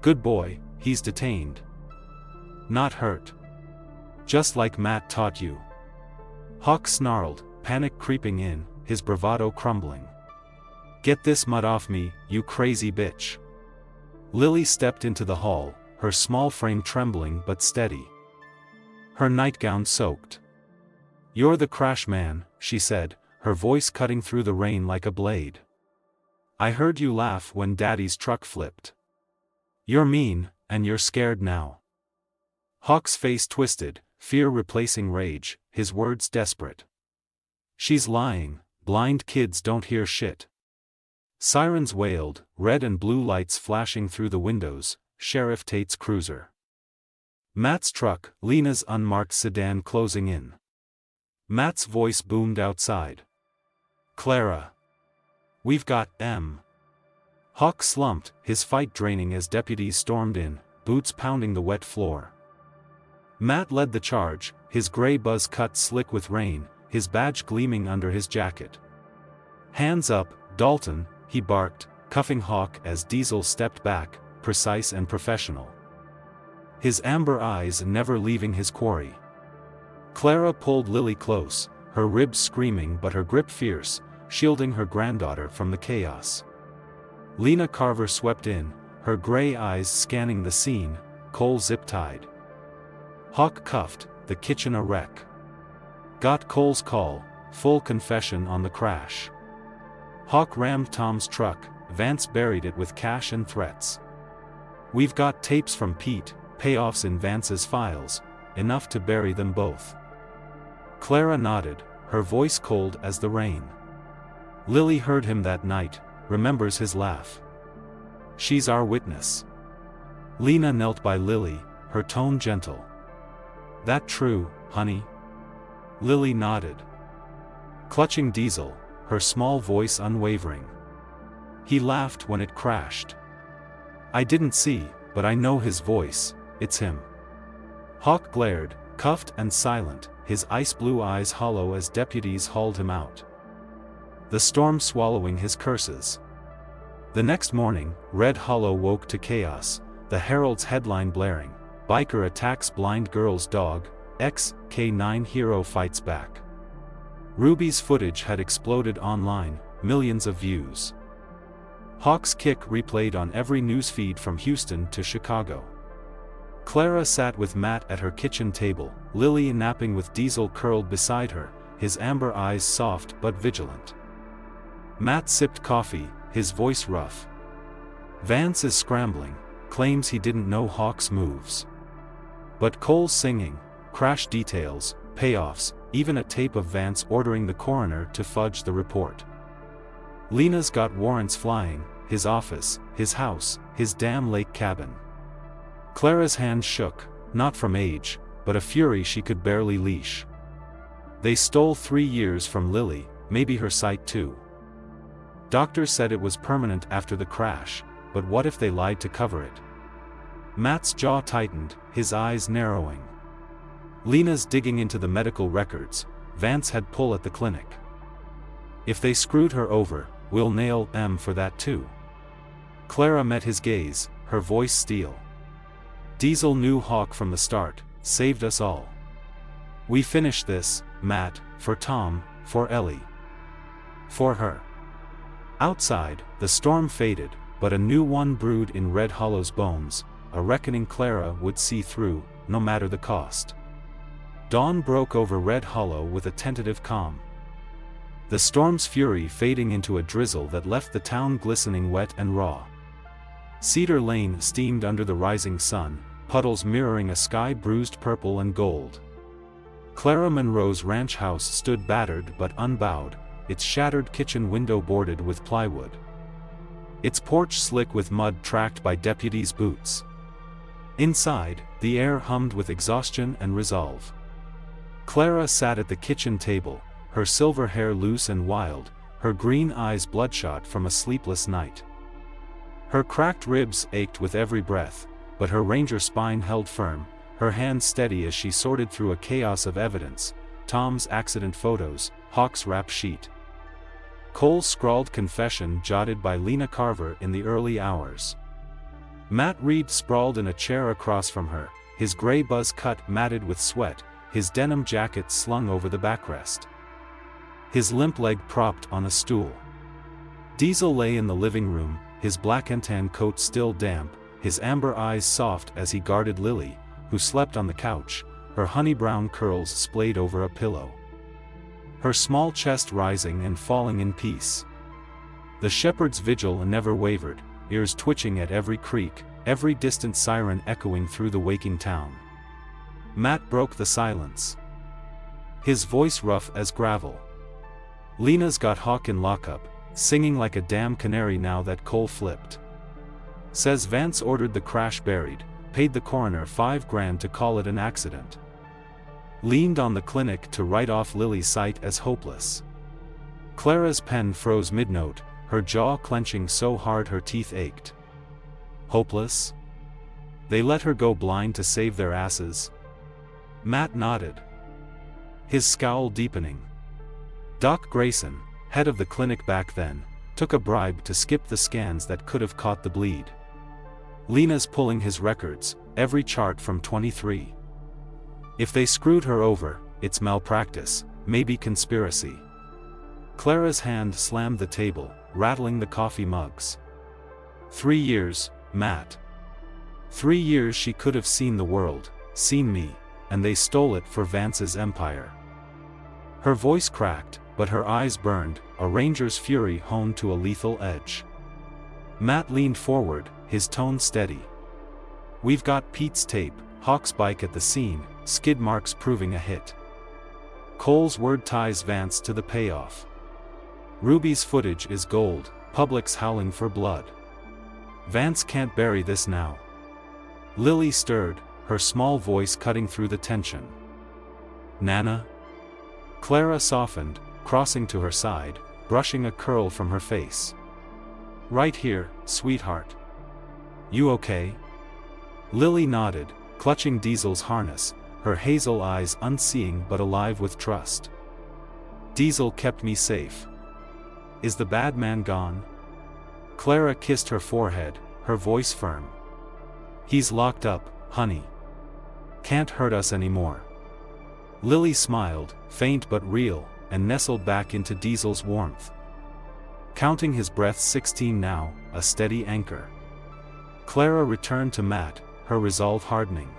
[SPEAKER 1] "Good boy, he's detained. Not hurt. Just like Matt taught you." Hawk snarled, panic creeping in, his bravado crumbling. "Get this mud off me, you crazy bitch." Lily stepped into the hall, her small frame trembling but steady. Her nightgown soaked. "You're the crash man," she said, her voice cutting through the rain like a blade. "I heard you laugh when Daddy's truck flipped. You're mean, and you're scared now." Hawk's face twisted, fear replacing rage, his words desperate. "She's lying, blind kids don't hear shit." Sirens wailed, red and blue lights flashing through the windows, Sheriff Tate's cruiser. Matt's truck, Lena's unmarked sedan closing in. Matt's voice boomed outside. "Clara. We've got M." Hawk slumped, his fight draining as deputies stormed in, boots pounding the wet floor. Matt led the charge, his gray buzz cut slick with rain, his badge gleaming under his jacket. "Hands up, Dalton," he barked, cuffing Hawk as Diesel stepped back, precise and professional. His amber eyes never leaving his quarry. Clara pulled Lily close, her ribs screaming but her grip fierce, shielding her granddaughter from the chaos. Lena Carver swept in, her gray eyes scanning the scene, Cole zip-tied. Hawk cuffed, the kitchen a wreck. Got Cole's call, full confession on the crash. Hawk rammed Tom's truck, Vance buried it with cash and threats. We've got tapes from Pete, payoffs in Vance's files, enough to bury them both. Clara nodded, her voice cold as the rain. Lily heard him that night, remembers his laugh. She's our witness. Lena knelt by Lily, her tone gentle. That true, honey? Lily nodded. Clutching Diesel, her small voice unwavering. He laughed when it crashed. I didn't see, but I know his voice, it's him. Hawk glared, cuffed and silent, his ice-blue eyes hollow as deputies hauled him out. The storm swallowing his curses. The next morning, Red Hollow woke to chaos, the Herald's headline blaring, Biker attacks blind girl's dog, ex-K9 hero fights back. Ruby's footage had exploded online, millions of views. Hawk's kick replayed on every newsfeed from Houston to Chicago. Clara sat with Matt at her kitchen table, Lily napping with Diesel curled beside her, his amber eyes soft but vigilant. Matt sipped coffee, his voice rough. Vance is scrambling, claims he didn't know Hawk's moves. But Cole's singing, crash details, payoffs, even a tape of Vance ordering the coroner to fudge the report. Lena's got warrants flying, his office, his house, his damn lake cabin. Clara's hand shook, not from age, but a fury she could barely leash. They stole 3 years from Lily, maybe her sight too. Doctors said it was permanent after the crash, but what if they lied to cover it? Matt's jaw tightened, his eyes narrowing. Lena's digging into the medical records, Vance had pull at the clinic. If they screwed her over, we'll nail M for that too. Clara met his gaze, her voice steel. Diesel knew Hawk from the start, saved us all. We finish this, Matt, for Tom, for Ellie. For her. Outside, the storm faded, but a new one brewed in Red Hollow's bones, a reckoning Clara would see through, no matter the cost. Dawn broke over Red Hollow with a tentative calm. The storm's fury fading into a drizzle that left the town glistening wet and raw. Cedar Lane steamed under the rising sun, puddles mirroring a sky bruised purple and gold. Clara Monroe's ranch house stood battered but unbowed, its shattered kitchen window boarded with plywood. Its porch slick with mud tracked by deputies' boots. Inside, the air hummed with exhaustion and resolve. Clara sat at the kitchen table, her silver hair loose and wild, her green eyes bloodshot from a sleepless night. Her cracked ribs ached with every breath, but her ranger spine held firm, her hands steady as she sorted through a chaos of evidence, Tom's accident photos, Hawk's rap sheet. Cole's scrawled confession jotted by Lena Carver in the early hours. Matt Reed sprawled in a chair across from her, his gray buzz cut matted with sweat, his denim jacket slung over the backrest. His limp leg propped on a stool. Diesel lay in the living room, his black and tan coat still damp, his amber eyes soft as he guarded Lily, who slept on the couch, her honey-brown curls splayed over a pillow. Her small chest rising and falling in peace. The shepherd's vigil never wavered, ears twitching at every creak, every distant siren echoing through the waking town. Matt broke the silence. His voice rough as gravel. Lena's got Hawk in lockup, singing like a damn canary now that Cole flipped. Says Vance ordered the crash buried, paid the coroner $5,000 to call it an accident. Leaned on the clinic to write off Lily's sight as hopeless. Clara's pen froze mid-note, her jaw clenching so hard her teeth ached. Hopeless? They let her go blind to save their asses? Matt nodded. His scowl deepening. Doc Grayson, head of the clinic back then, took a bribe to skip the scans that could have caught the bleed. Lena's pulling his records, every chart from 23. If they screwed her over, it's malpractice, maybe conspiracy. Clara's hand slammed the table, rattling the coffee mugs. 3 years, Matt. 3 years she could have seen the world, seen me, and they stole it for Vance's empire. Her voice cracked, but her eyes burned, a ranger's fury honed to a lethal edge. Matt leaned forward, his tone steady. We've got Pete's tape, Hawk's bike at the scene, skid marks proving a hit. Cole's word ties Vance to the payoff. Ruby's footage is gold, public's howling for blood. Vance can't bury this now. Lily stirred, her small voice cutting through the tension. Nana? Clara softened, crossing to her side, brushing a curl from her face. Right here, sweetheart. You okay? Lily nodded, clutching Diesel's harness, her hazel eyes unseeing but alive with trust. Diesel kept me safe. Is the bad man gone? Clara kissed her forehead, her voice firm. He's locked up, honey. Can't hurt us anymore. Lily smiled, faint but real, and nestled back into Diesel's warmth. Counting his breaths 16 now, a steady anchor. Clara returned to Matt, her resolve hardening.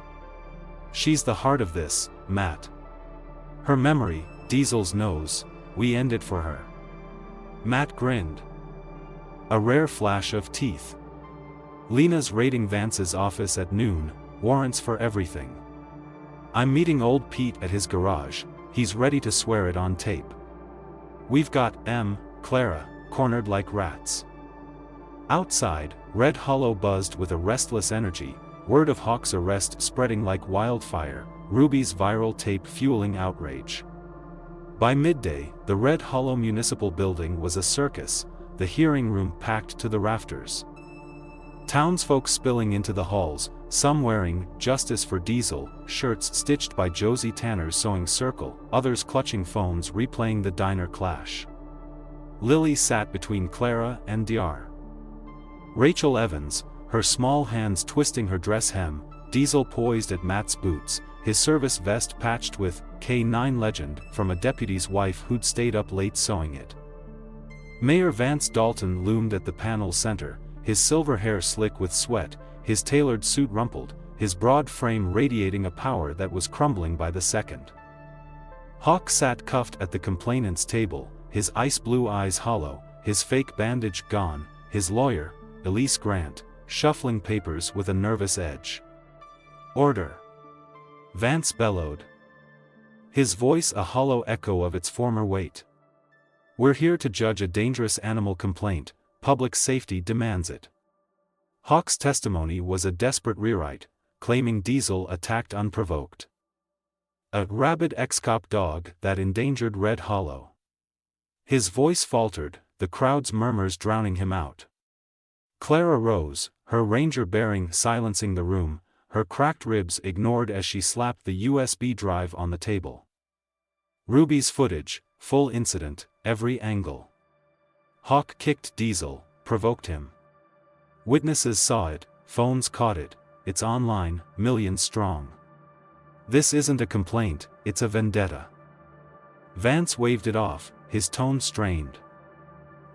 [SPEAKER 1] She's the heart of this, Matt. Her memory, Diesel's nose, we end it for her. Matt grinned. A rare flash of teeth. Lena's raiding Vance's office at noon, warrants for everything. I'm meeting old Pete at his garage, he's ready to swear it on tape. We've got Clara, cornered like rats. Outside, Red Hollow buzzed with a restless energy, word of Hawk's arrest spreading like wildfire, Ruby's viral tape fueling outrage. By midday, the Red Hollow Municipal Building was a circus, the hearing room packed to the rafters. Townsfolk spilling into the halls, some wearing "Justice for Diesel" shirts stitched by Josie Tanner's sewing circle, others clutching phones replaying the diner clash. Lily sat between Clara and Dr. Rachel Evans, her small hands twisting her dress hem, Diesel poised at Matt's boots, his service vest patched with K9 legend from a deputy's wife who'd stayed up late sewing it. Mayor Vance Dalton loomed at the panel center, his silver hair slick with sweat, his tailored suit rumpled, his broad frame radiating a power that was crumbling by the second. Hawk sat cuffed at the complainant's table, his ice blue eyes hollow, his fake bandage gone, his lawyer, Elise Grant, shuffling papers with a nervous edge. Order! Vance bellowed. His voice a hollow echo of its former weight. We're here to judge a dangerous animal complaint, public safety demands it. Hawk's testimony was a desperate rewrite, claiming Diesel attacked unprovoked. A rabid ex-cop dog that endangered Red Hollow. His voice faltered, the crowd's murmurs drowning him out. Clara rose, her ranger bearing silencing the room, her cracked ribs ignored as she slapped the USB drive on the table. Ruby's footage, full incident, every angle. Hawk kicked Diesel, provoked him. Witnesses saw it, phones caught it, it's online, millions strong. This isn't a complaint, it's a vendetta. Vance waved it off, his tone strained.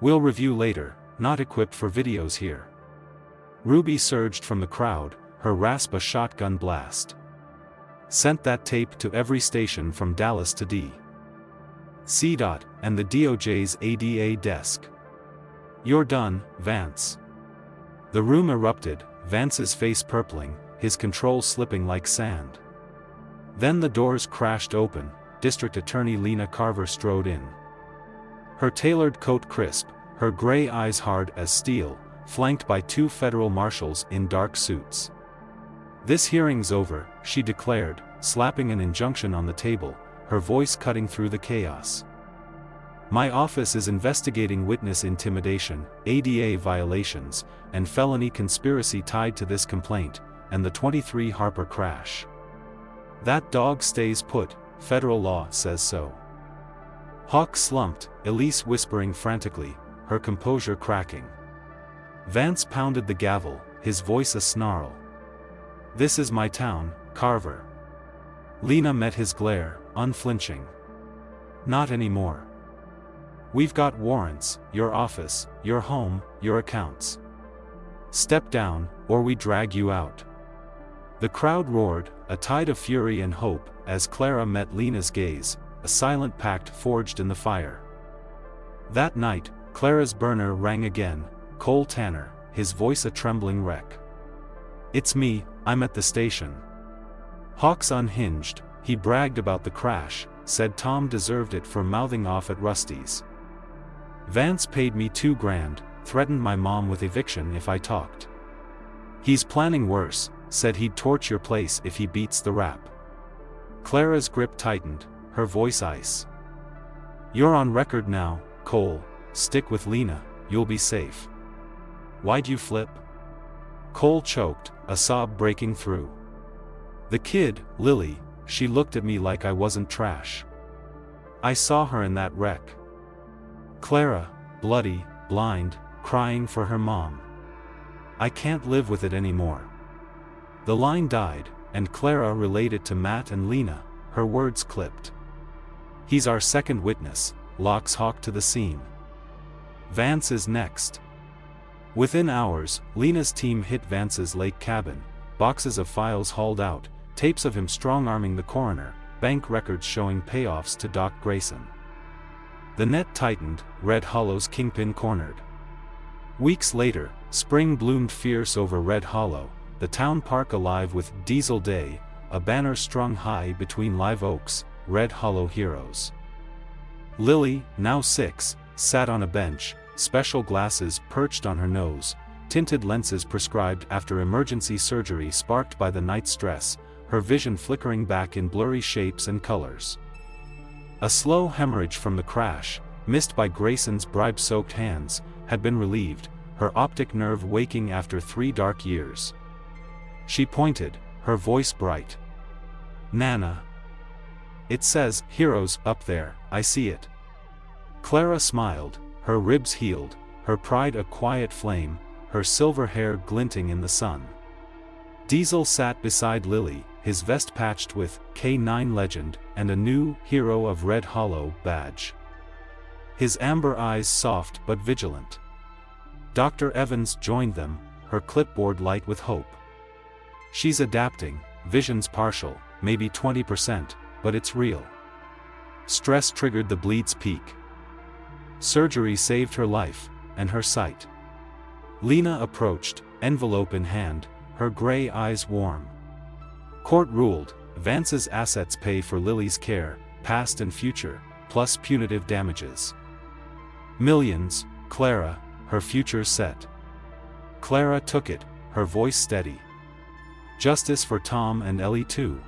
[SPEAKER 1] We'll review later, not equipped for videos here. Ruby surged from the crowd, her rasp a shotgun blast. Sent that tape to every station from Dallas to D.C. and the DOJ's ADA desk. You're done, Vance. The room erupted, Vance's face purpling, his control slipping like sand. Then the doors crashed open, District Attorney Lena Carver strode in. Her tailored coat crisp, her gray eyes hard as steel, flanked by 2 federal marshals in dark suits. This hearing's over, she declared, slapping an injunction on the table, her voice cutting through the chaos. My office is investigating witness intimidation, ADA violations, and felony conspiracy tied to this complaint, and the 23 Harper crash. That dog stays put, federal law says so. Hawk slumped, Elise whispering frantically, her composure cracking. Vance pounded the gavel, his voice a snarl. This is my town, Carver. Lena met his glare, unflinching. Not anymore. We've got warrants, your office, your home, your accounts. Step down, or we drag you out." The crowd roared, a tide of fury and hope, as Clara met Lena's gaze, a silent pact forged in the fire. That night, Clara's burner rang again, Cole Tanner, his voice a trembling wreck. "It's me, I'm at the station." Hawks unhinged, he bragged about the crash, said Tom deserved it for mouthing off at Rusty's. "Vance paid me $2,000, threatened my mom with eviction if I talked. He's planning worse, said he'd torch your place if he beats the rap." Clara's grip tightened, her voice ice. "You're on record now, Cole, stick with Lena, you'll be safe." "Why'd you flip?" Cole choked, a sob breaking through. "The kid, Lily, she looked at me like I wasn't trash. I saw her in that wreck. Clara, bloody, blind, crying for her mom. I can't live with it anymore." The line died, and Clara related to Matt and Lena, her words clipped. "He's our second witness," locks Hawk to the scene. "Vance is next." Within hours, Lena's team hit Vance's lake cabin, boxes of files hauled out, tapes of him strong-arming the coroner, bank records showing payoffs to Doc Grayson. The net tightened, Red Hollow's kingpin cornered. Weeks later, spring bloomed fierce over Red Hollow, the town park alive with Diesel Day, a banner strung high between live oaks, Red Hollow heroes. Lily, now 6, sat on a bench, special glasses perched on her nose, tinted lenses prescribed after emergency surgery sparked by the night stress, her vision flickering back in blurry shapes and colors. A slow hemorrhage from the crash, missed by Grayson's bribe-soaked hands, had been relieved, her optic nerve waking after 3 dark years. She pointed, her voice bright. "Nana. It says, heroes, up there, I see it." Clara smiled, her ribs healed, her pride a quiet flame, her silver hair glinting in the sun. Diesel sat beside Lily, his vest patched with K9 Legend and a new Hero of Red Hollow badge. His amber eyes soft but vigilant. Dr. Evans joined them, her clipboard light with hope. "She's adapting, vision's partial, maybe 20%, but it's real. Stress triggered the bleed's peak. Surgery saved her life, and her sight." Lena approached, envelope in hand, her gray eyes warm. "Court ruled, Vance's assets pay for Lily's care, past and future, plus punitive damages. Millions, Clara, her future set." Clara took it, her voice steady. "Justice for Tom and Ellie too."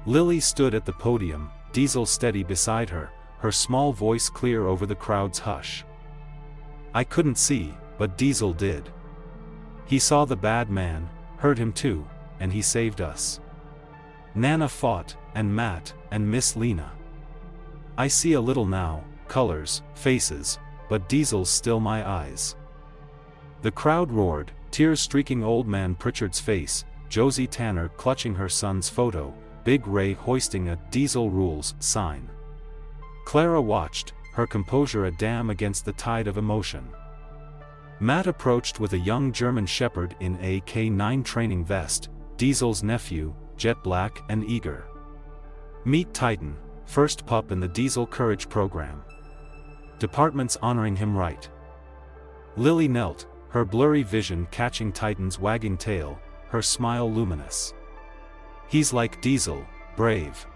[SPEAKER 1] Lily stood at the podium, Diesel steady beside her, her small voice clear over the crowd's hush. "I couldn't see, but Diesel did. He saw the bad man, heard him too, and he saved us. Nana fought, and Matt, and Miss Lena. I see a little now, colors, faces, but Diesel's still my eyes." The crowd roared, tears streaking old man Pritchard's face, Josie Tanner clutching her son's photo, Big Ray hoisting a "Diesel Rules" sign. Clara watched, her composure a dam against the tide of emotion. Matt approached with a young German shepherd in a K9 training vest, Diesel's nephew, jet black and eager. "Meet Titan, first pup in the Diesel Courage program. Department's honoring him right." Lily knelt, her blurry vision catching Titan's wagging tail, her smile luminous. "He's like Diesel, brave."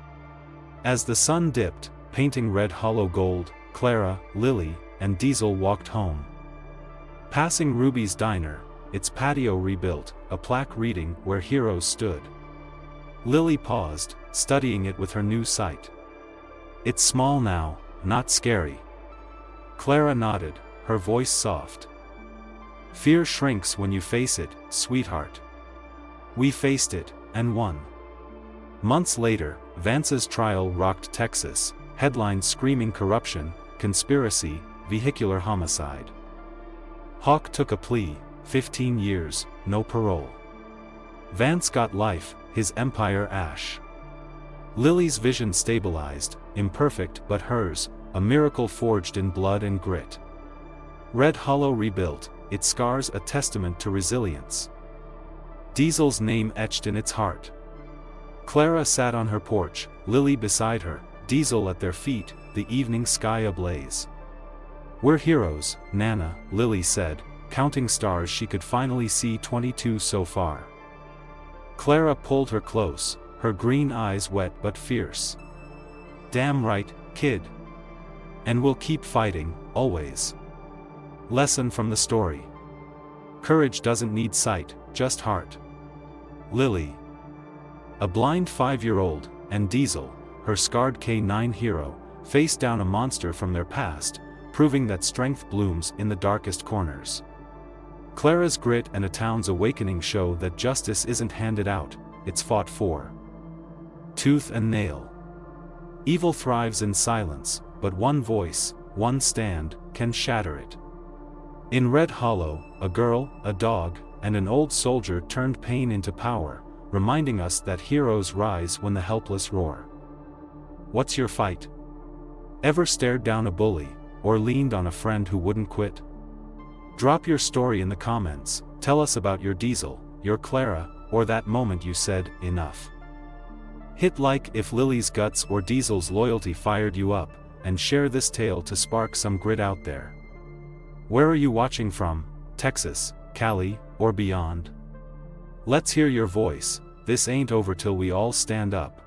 [SPEAKER 1] As the sun dipped, painting Red Hollow gold, Clara, Lily, and Diesel walked home. Passing Ruby's diner, its patio rebuilt, a plaque reading "Where Heroes Stood." Lily paused, studying it with her new sight. "It's small now, not scary." Clara nodded, her voice soft. "Fear shrinks when you face it, sweetheart. We faced it, and won." Months later, Vance's trial rocked Texas, headlines screaming corruption, conspiracy, vehicular homicide. Hawk took a plea, 15 years, no parole. Vance got life, his empire ash. Lily's vision stabilized, imperfect but hers, a miracle forged in blood and grit. Red Hollow rebuilt, its scars a testament to resilience. Diesel's name etched in its heart. Clara sat on her porch, Lily beside her, Diesel at their feet, the evening sky ablaze. "We're heroes, Nana," Lily said, counting stars she could finally see 22 so far. Clara pulled her close, her green eyes wet but fierce. "Damn right, kid. And we'll keep fighting, always." Lesson from the story. Courage doesn't need sight, just heart. Lily. A blind 5-year-old, and Diesel, her scarred K9 hero, faced down a monster from their past, proving that strength blooms in the darkest corners. Clara's grit and a town's awakening show that justice isn't handed out, it's fought for. Tooth and nail. Evil thrives in silence, but one voice, one stand, can shatter it. In Red Hollow, a girl, a dog, and an old soldier turned pain into power, reminding us that heroes rise when the helpless roar. What's your fight? Ever stared down a bully, or leaned on a friend who wouldn't quit? Drop your story in the comments, tell us about your Diesel, your Clara, or that moment you said, enough. Hit like if Lily's guts or Diesel's loyalty fired you up, and share this tale to spark some grit out there. Where are you watching from, Texas, Cali, or beyond? Let's hear your voice. This ain't over till we all stand up.